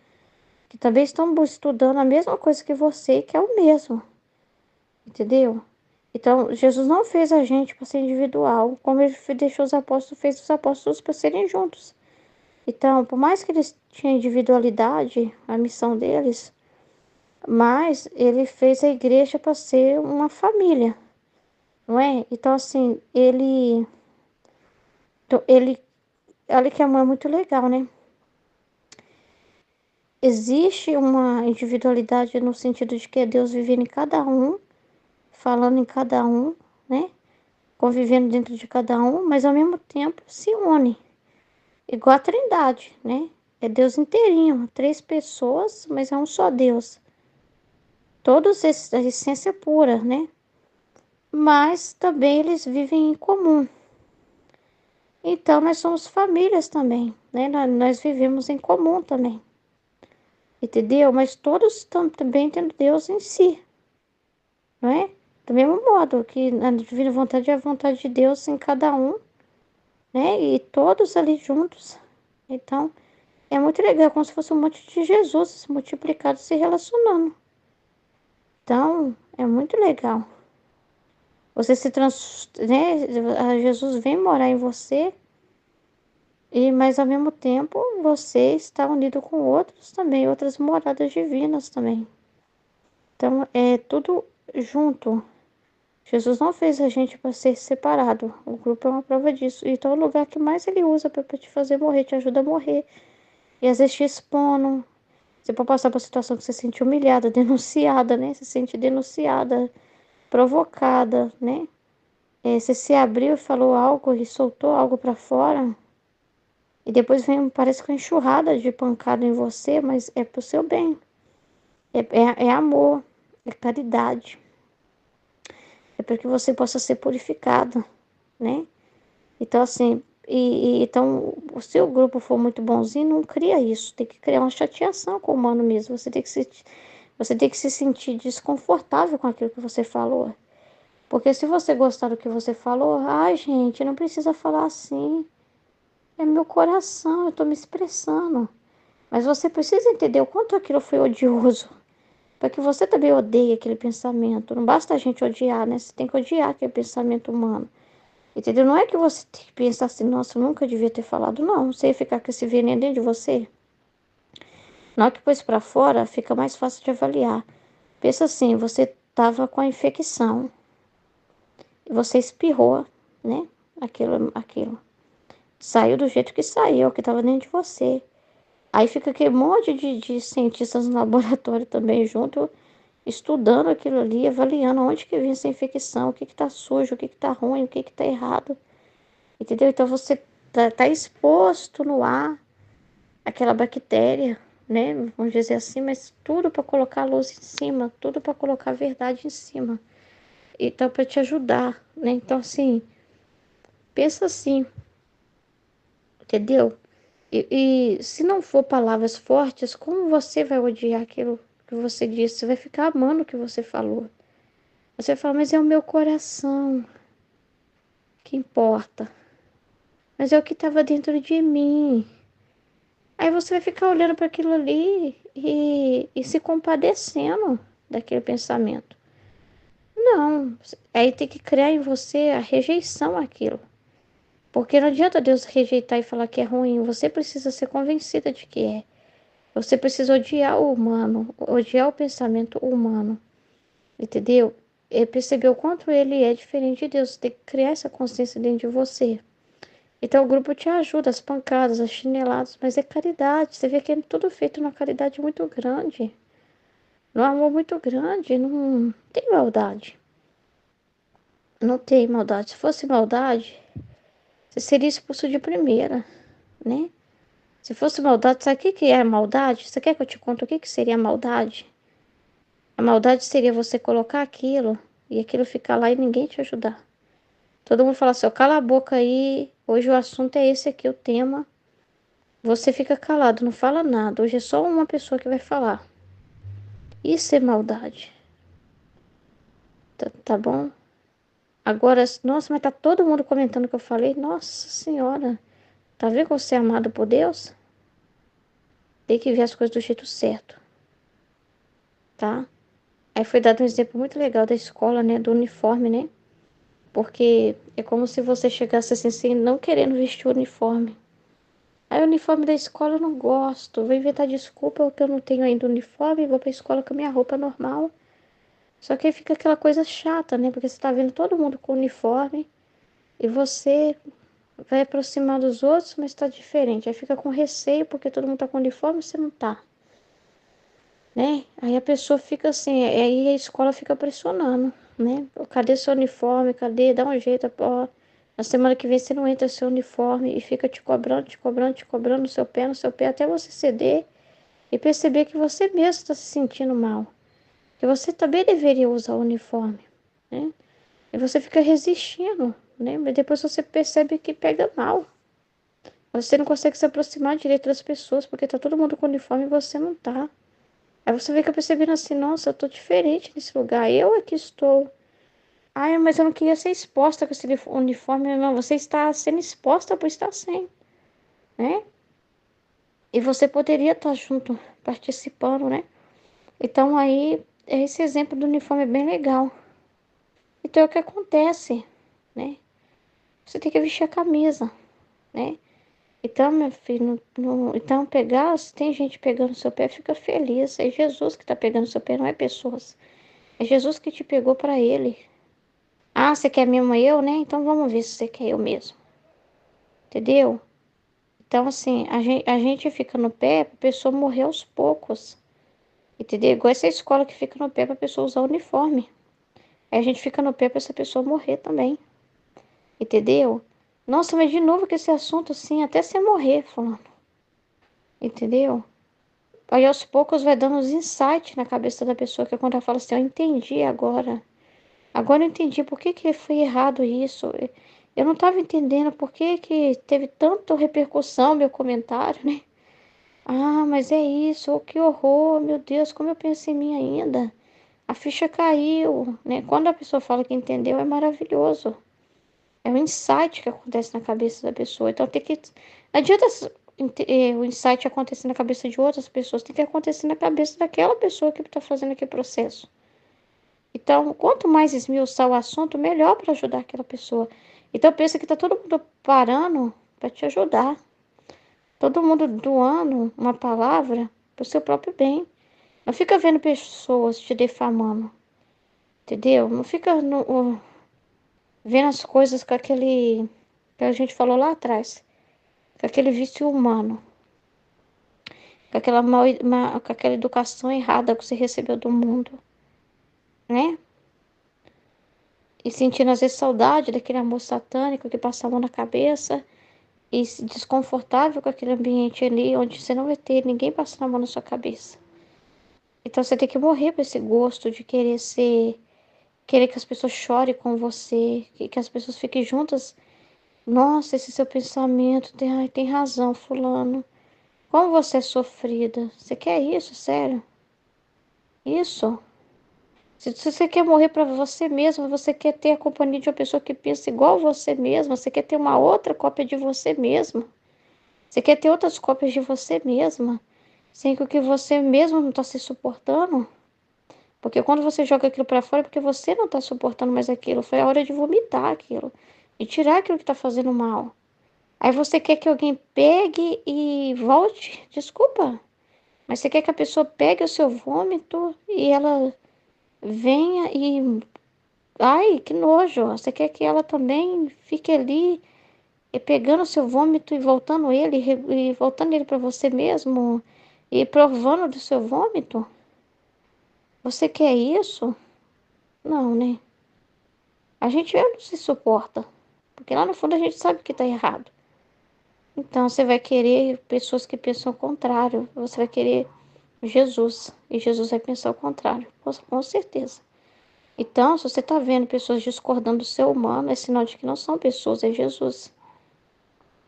que também estão estudando a mesma coisa que você, que é o mesmo, entendeu? Então, Jesus não fez a gente para ser individual, como ele deixou os apóstolos, fez os apóstolos para serem juntos. Então, por mais que eles tinham individualidade, a missão deles, mas ele fez a igreja para ser uma família, não é? Então, assim, ele, olha que amor é muito legal, né? Existe uma individualidade no sentido de que é Deus vivendo em cada um, falando em cada um, né? Convivendo dentro de cada um, mas ao mesmo tempo se une, igual a Trindade, né? É Deus inteirinho, três pessoas, mas é um só Deus. Todos esses, a essência pura, né? Mas também eles vivem em comum. Então, nós somos famílias também, né? Nós vivemos em comum também, entendeu? Mas todos estão também tendo Deus em si, não é? Do mesmo modo que a divina vontade é a vontade de Deus em cada um, né? E todos ali juntos. Então, é muito legal, como se fosse um monte de Jesus multiplicado se relacionando. Então, é muito legal. Você né? Jesus vem morar em você. Mas ao mesmo tempo você está unido com outros também, outras moradas divinas também. Então é tudo junto. Jesus não fez a gente para ser separado. O grupo é uma prova disso. Então, é o lugar que mais ele usa para te fazer morrer, te ajuda a morrer. E às vezes te expondo. Você pode passar por uma situação que você se sente humilhada, denunciada, né? Se sente denunciada, provocada, né? Você se abriu e falou algo e soltou algo para fora. E depois vem, parece que uma enxurrada de pancada em você, mas é pro seu bem. É amor, é caridade. É para que você possa ser purificado, né? Então, assim, então, se o grupo for muito bonzinho, não cria isso. Tem que criar uma chateação com o humano mesmo. Você tem que se sentir desconfortável com aquilo que você falou. Porque se você gostar do que você falou, ai, gente, não precisa falar assim. É meu coração, eu tô me expressando. Mas você precisa entender o quanto aquilo foi odioso. Para que você também odeie aquele pensamento. Não basta a gente odiar, né? Você tem que odiar aquele pensamento humano. Entendeu? Não é que você tem que pensar assim, nossa, eu nunca devia ter falado, não. Você ia ficar com esse veneno dentro de você. Na hora que pôs para fora, fica mais fácil de avaliar. Pensa assim, você tava com a infecção. E você espirrou, né? Aquilo. Saiu do jeito que saiu, que estava dentro de você. Aí fica aquele monte de cientistas no laboratório também junto, estudando aquilo ali, avaliando onde que vem essa infecção, o que que tá sujo, o que que tá ruim, o que que tá errado. Entendeu? Então você tá exposto no ar aquela bactéria, né? Vamos dizer assim, mas tudo para colocar a luz em cima, tudo para colocar a verdade em cima. Então, para te ajudar, né? Então, assim, pensa assim, entendeu? E se não for palavras fortes, como você vai odiar aquilo que você disse? Você vai ficar amando o que você falou. Você fala, mas é o meu coração que importa. Mas é o que estava dentro de mim. Aí você vai ficar olhando para aquilo ali e se compadecendo daquele pensamento. Não, aí tem que criar em você a rejeição àquilo. Porque não adianta Deus rejeitar e falar que é ruim. Você precisa ser convencida de que é. Você precisa odiar o humano, odiar o pensamento humano, entendeu? E perceber o quanto ele é diferente de Deus. Você tem que criar essa consciência dentro de você. Então o grupo te ajuda, as pancadas, as chineladas, mas é caridade. Você vê que é tudo feito numa caridade muito grande, num amor muito grande, não tem maldade. Não tem maldade. Se fosse maldade, você seria expulso de primeira, né? Se fosse maldade, sabe o que que é maldade? Você quer que eu te conte o que que seria maldade? A maldade seria você colocar aquilo e aquilo ficar lá e ninguém te ajudar. Todo mundo fala assim, ó, cala a boca aí, hoje o assunto é esse aqui, o tema. Você fica calado, não fala nada. Hoje é só uma pessoa que vai falar. Isso é maldade. Tá bom? Agora, nossa, mas tá todo mundo comentando o que eu falei. Nossa Senhora, tá vendo como você é amado por Deus? Tem que ver as coisas do jeito certo, tá? Aí foi dado um exemplo muito legal da escola, né? Do uniforme, né? Porque é como se você chegasse assim, sem não querendo vestir o uniforme. Aí o uniforme da escola eu não gosto. Vou inventar desculpa porque eu não tenho ainda uniforme e vou pra escola com a minha roupa normal. Só que aí fica aquela coisa chata, né? Porque você tá vendo todo mundo com uniforme e você vai aproximar dos outros, mas tá diferente. Aí fica com receio porque todo mundo tá com uniforme e você não tá, né? Aí a pessoa fica assim, aí a escola fica pressionando, né? Cadê seu uniforme? Cadê? Dá um jeito, ó. Na semana que vem você não entra seu uniforme e fica te cobrando, te cobrando, te cobrando no seu pé, até você ceder e perceber que você mesmo está se sentindo mal. Que você também deveria usar o uniforme, né? E você fica resistindo, né? Mas depois você percebe que pega mal. Você não consegue se aproximar direito das pessoas porque tá todo mundo com uniforme e você não tá. Aí você fica percebendo assim, nossa, eu tô diferente nesse lugar. Eu aqui estou. Ai, mas eu não queria ser exposta com esse uniforme. Não, você está sendo exposta por estar sem, né? E você poderia estar junto, participando, né? Então aí, esse exemplo do uniforme é bem legal. Então é o que acontece, né? Você tem que vestir a camisa, né? Então, meu filho, então pegar, se tem gente pegando seu pé, fica feliz. É Jesus que está pegando seu pé, não é pessoas. É Jesus que te pegou para ele. Ah, você quer mesmo eu, né? Então vamos ver se você quer eu mesmo. Entendeu? Então, assim, a gente fica no pé pra pessoa morrer aos poucos. Entendeu? Igual essa escola que fica no pé pra pessoa usar o uniforme. Aí a gente fica no pé pra essa pessoa morrer também. Entendeu? Nossa, mas de novo com esse assunto assim, até você morrer, falando. Entendeu? Aí aos poucos vai dando os insights na cabeça da pessoa, que é quando ela fala assim, eu entendi agora. Agora eu entendi por que que foi errado isso. Eu não estava entendendo por que que teve tanta repercussão meu comentário, né? Ah, mas é isso, oh, que horror, meu Deus, como eu penso em mim ainda. A ficha caiu, né? Quando a pessoa fala que entendeu, é maravilhoso. É um insight que acontece na cabeça da pessoa. Então tem que. Não adianta o insight acontecer na cabeça de outras pessoas, tem que acontecer na cabeça daquela pessoa que está fazendo aquele processo. Então, quanto mais esmiuçar o assunto, melhor para ajudar aquela pessoa. Então, pensa que está todo mundo parando para te ajudar. Todo mundo doando uma palavra para o seu próprio bem. Não fica vendo pessoas te defamando, entendeu? Não fica vendo as coisas com aquele que a gente falou lá atrás, com aquele vício humano, com aquela, com aquela educação errada que você recebeu do mundo, né? E sentindo às vezes saudade daquele amor satânico que passa a mão na cabeça e desconfortável com aquele ambiente ali onde você não vai ter ninguém passando a mão na sua cabeça. Então você tem que morrer para esse gosto de querer ser, querer que as pessoas chorem com você, que as pessoas fiquem juntas. Nossa, esse seu pensamento tem, ai, tem razão, fulano. Como você é sofrida. Você quer isso, sério? Isso? Se você quer morrer para você mesmo, você quer ter a companhia de uma pessoa que pensa igual você mesma, você quer ter uma outra cópia de você mesma. Você quer ter outras cópias de você mesma, sem que você mesmo não está se suportando. Porque quando você joga aquilo para fora, é porque você não está suportando mais aquilo. Foi a hora de vomitar aquilo, de tirar aquilo que está fazendo mal. Aí você quer que alguém pegue e volte? Desculpa, mas você quer que a pessoa pegue o seu vômito e ela venha e. Ai, que nojo! Você quer que ela também fique ali e pegando o seu vômito e voltando ele, e voltando ele para você mesmo e provando do seu vômito? Você quer isso? Não, né? A gente não se suporta, porque lá no fundo a gente sabe que tá errado. Então você vai querer pessoas que pensam o contrário, você vai querer Jesus, e Jesus vai pensar o contrário, com certeza. Então, se você está vendo pessoas discordando do ser humano, é sinal de que não são pessoas, é Jesus.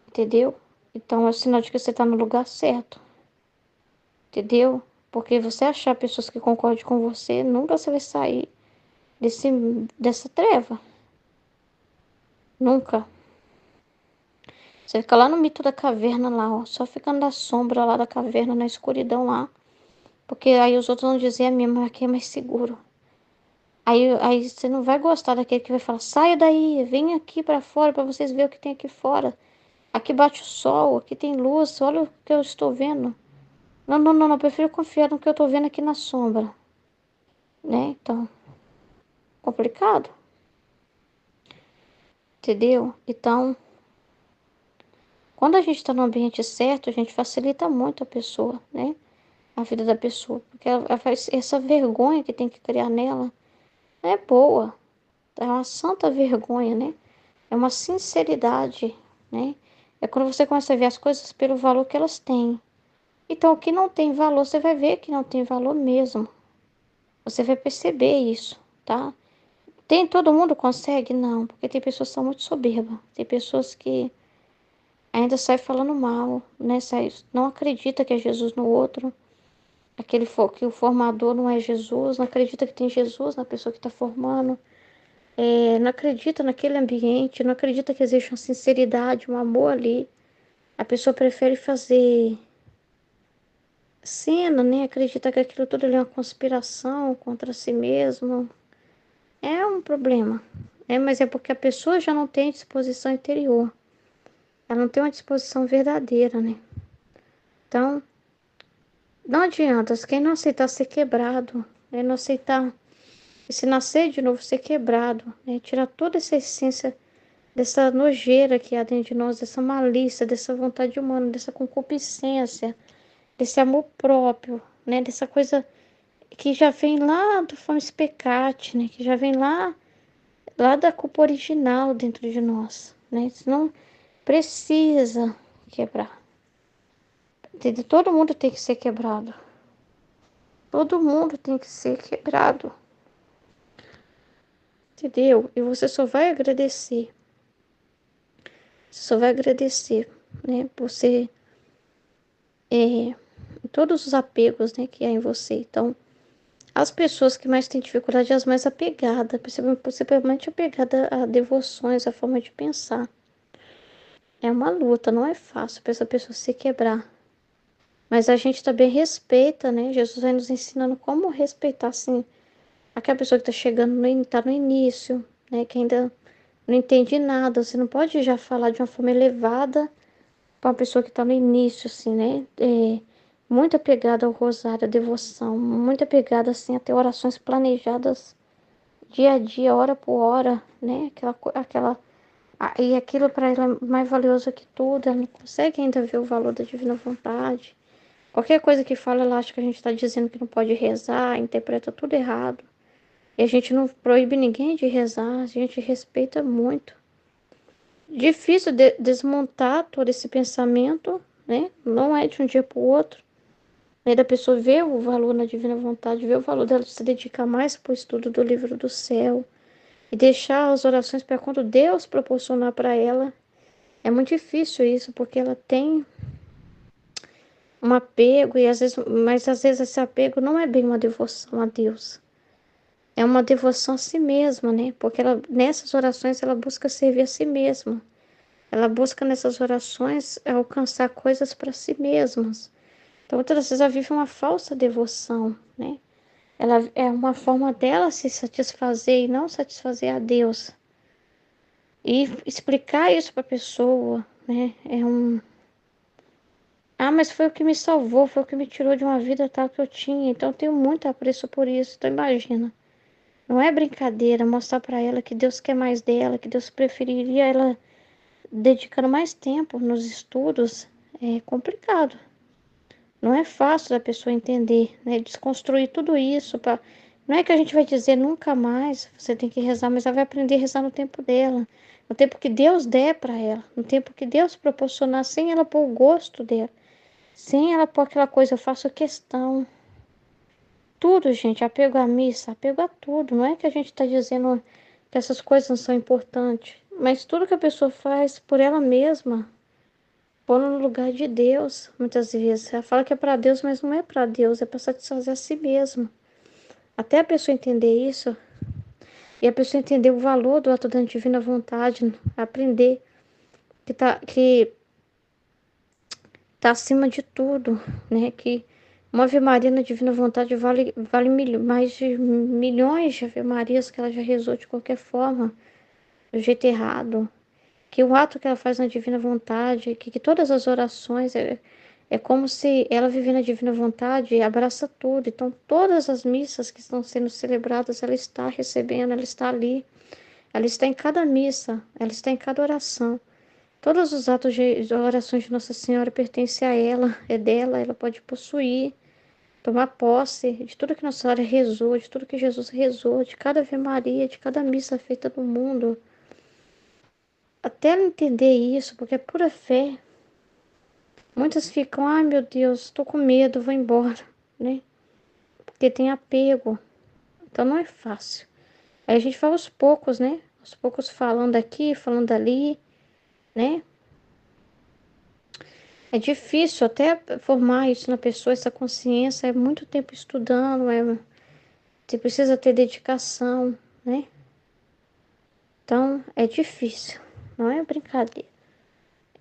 Entendeu? Então, é sinal de que você está no lugar certo. Entendeu? Porque você achar pessoas que concordem com você, nunca você vai sair desse, dessa treva. Nunca. Você fica lá no mito da caverna lá, ó, só ficando na sombra lá da caverna, na escuridão lá. Porque aí os outros vão dizer a minha, mas aqui é mais seguro. Aí você não vai gostar daquele que vai falar, saia daí, vem aqui para fora para vocês verem o que tem aqui fora. Aqui bate o sol, aqui tem luz, olha o que eu estou vendo. Não, não, não, não, eu prefiro confiar no que eu estou vendo aqui na sombra, né? Então, complicado, entendeu? Então, quando a gente está no ambiente certo, a gente facilita muito a pessoa, né? A vida da pessoa, porque ela faz essa vergonha que tem que criar nela não é boa, é uma santa vergonha, né? É uma sinceridade, né? É quando você começa a ver as coisas pelo valor que elas têm. Então, o que não tem valor, você vai ver que não tem valor mesmo. Você vai perceber isso, tá? Tem todo mundo consegue? Não, porque tem pessoas que são muito soberbas. Tem pessoas que ainda saem falando mal, né? Não acredita que é Jesus no outro. Que o formador não é Jesus, não acredita que tem Jesus na pessoa que está formando. Não acredita naquele ambiente, não acredita que existe uma sinceridade, um amor ali. A pessoa prefere fazer cena, né? Acredita que aquilo tudo ali é uma conspiração contra si mesmo. É um problema. Mas é porque a pessoa já não tem disposição interior. Ela não tem uma disposição verdadeira, né? Então, não adianta. Quem não aceitar ser quebrado, não aceitar E se nascer de novo, ser quebrado, né? Tirar toda essa essência dessa nojeira que há dentro de nós, dessa malícia, dessa vontade humana, dessa concupiscência, desse amor próprio, né? Dessa coisa que já vem lá do formis peccati, né? Que já vem lá da culpa original dentro de nós, né? Isso não precisa quebrar. Entendeu? Todo mundo tem que ser quebrado. Todo mundo tem que ser quebrado. Entendeu? E você só vai agradecer. Você só vai agradecer, né? Você, todos os apegos, né, que há em você. Então, as pessoas que mais têm dificuldade, as mais apegadas, principalmente apegada a devoções, a forma de pensar. É uma luta, não é fácil para essa pessoa se quebrar. Mas a gente também respeita, né? Jesus vai nos ensinando como respeitar, assim, aquela pessoa que está chegando, tá no início, né? Que ainda não entende nada. Você não pode já falar de uma forma elevada para uma pessoa que está no início, assim, né? Muito apegada ao rosário, à devoção, muito apegada, assim, a ter orações planejadas dia a dia, hora por hora, né? E aquilo para ela é mais valioso que tudo, ela não consegue ainda ver o valor da divina vontade. Qualquer coisa que fala, ela acha que a gente está dizendo que não pode rezar, interpreta tudo errado. E a gente não proíbe ninguém de rezar, a gente respeita muito. Difícil desmontar todo esse pensamento, né? Não é de um dia para o outro. Né? Da pessoa ver o valor na divina vontade, ver o valor dela se dedicar mais para o estudo do livro do céu e deixar as orações para quando Deus proporcionar para ela. É muito difícil isso, porque ela tem um apego e mas às vezes esse apego não é bem uma devoção a Deus. É uma devoção a si mesma, né? Porque ela, nessas orações ela busca servir a si mesma. Ela busca nessas orações alcançar coisas para si mesmas. Então, muitas vezes ela vive uma falsa devoção, né? Ela é uma forma dela se satisfazer e não satisfazer a Deus. E explicar isso para a pessoa, né? Mas foi o que me salvou, foi o que me tirou de uma vida tal que eu tinha. Então, eu tenho muito apreço por isso. Então, imagina. Não é brincadeira mostrar para ela que Deus quer mais dela, que Deus preferiria ela dedicando mais tempo nos estudos. É complicado. Não é fácil da pessoa entender, né? Desconstruir tudo isso. Não é que a gente vai dizer nunca mais você tem que rezar, mas ela vai aprender a rezar no tempo dela. No tempo que Deus der para ela. No tempo que Deus proporcionar, sem ela pôr o gosto dela. Sem ela pôr aquela coisa, eu faço questão. Tudo, gente, apego à missa, apego a tudo. Não é que a gente está dizendo que essas coisas não são importantes, mas tudo que a pessoa faz por ela mesma, pondo no lugar de Deus, muitas vezes. Ela fala que é para Deus, mas não é para Deus, é para satisfazer a si mesma. Até a pessoa entender isso, e a pessoa entender o valor do ato da divina vontade, aprender que tá acima de tudo, né? Que uma Ave Maria na Divina Vontade vale mais de milhões de Ave Marias que ela já rezou de qualquer forma, do jeito errado. Que o ato que ela faz na Divina Vontade, que todas as orações, é como se ela vivendo na Divina Vontade abraça tudo. Então, todas as missas que estão sendo celebradas, ela está recebendo, ela está ali. Ela está em cada missa, ela está em cada oração. Todos os atos de orações de Nossa Senhora pertencem a ela, é dela, ela pode possuir, tomar posse de tudo que Nossa Senhora rezou, de tudo que Jesus rezou, de cada Ave Maria, de cada missa feita no mundo. Até ela entender isso, porque é pura fé. Muitas ficam, ai meu Deus, estou com medo, vou embora, né? Porque tem apego. Então não é fácil. Aí a gente vai aos poucos, né? Aos poucos falando aqui, falando ali, né? É difícil até formar isso na pessoa, essa consciência. É muito tempo estudando, você precisa ter dedicação, né? Então, é difícil, não é brincadeira.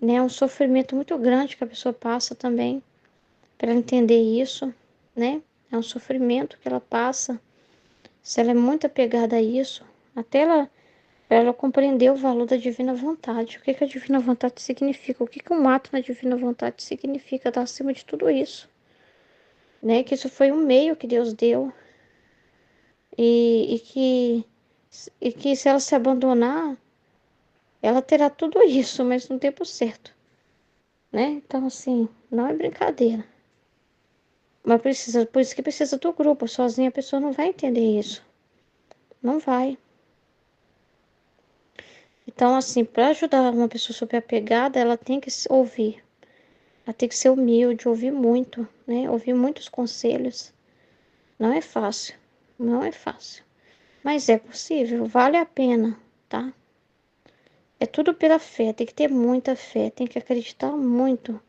Né? É um sofrimento muito grande que a pessoa passa também para entender isso, né? É um sofrimento que ela passa, se ela é muito apegada a isso, até pra ela compreender o valor da divina vontade. O que que a divina vontade significa? O que que um ato na divina vontade significa? Tá acima de tudo isso, né? Que isso foi um meio que Deus deu, e que se ela se abandonar, ela terá tudo isso, mas no tempo certo, né? Então, assim, não é brincadeira. Mas precisa, por isso que precisa do grupo. Sozinha a pessoa não vai entender isso. Não vai. Então, assim, para ajudar uma pessoa super apegada, ela tem que se ouvir. Ela tem que ser humilde, ouvir muito, né? Ouvir muitos conselhos. Não é fácil. Não é fácil. Mas é possível, vale a pena, tá? É tudo pela fé, tem que ter muita fé, tem que acreditar muito,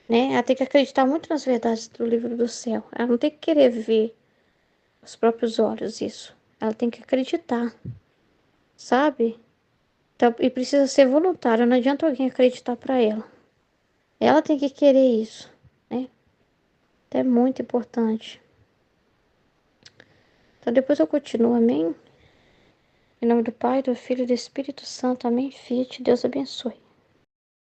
né? Ela tem que acreditar muito nas verdades do livro do céu. Ela não tem que querer ver os próprios olhos isso. Ela tem que acreditar, sabe? Então, e precisa ser voluntária, não adianta alguém acreditar para ela. Ela tem que querer isso, né? Então é muito importante. Então depois eu continuo, amém? Em nome do Pai, do Filho e do Espírito Santo, amém? Fiat, Deus abençoe.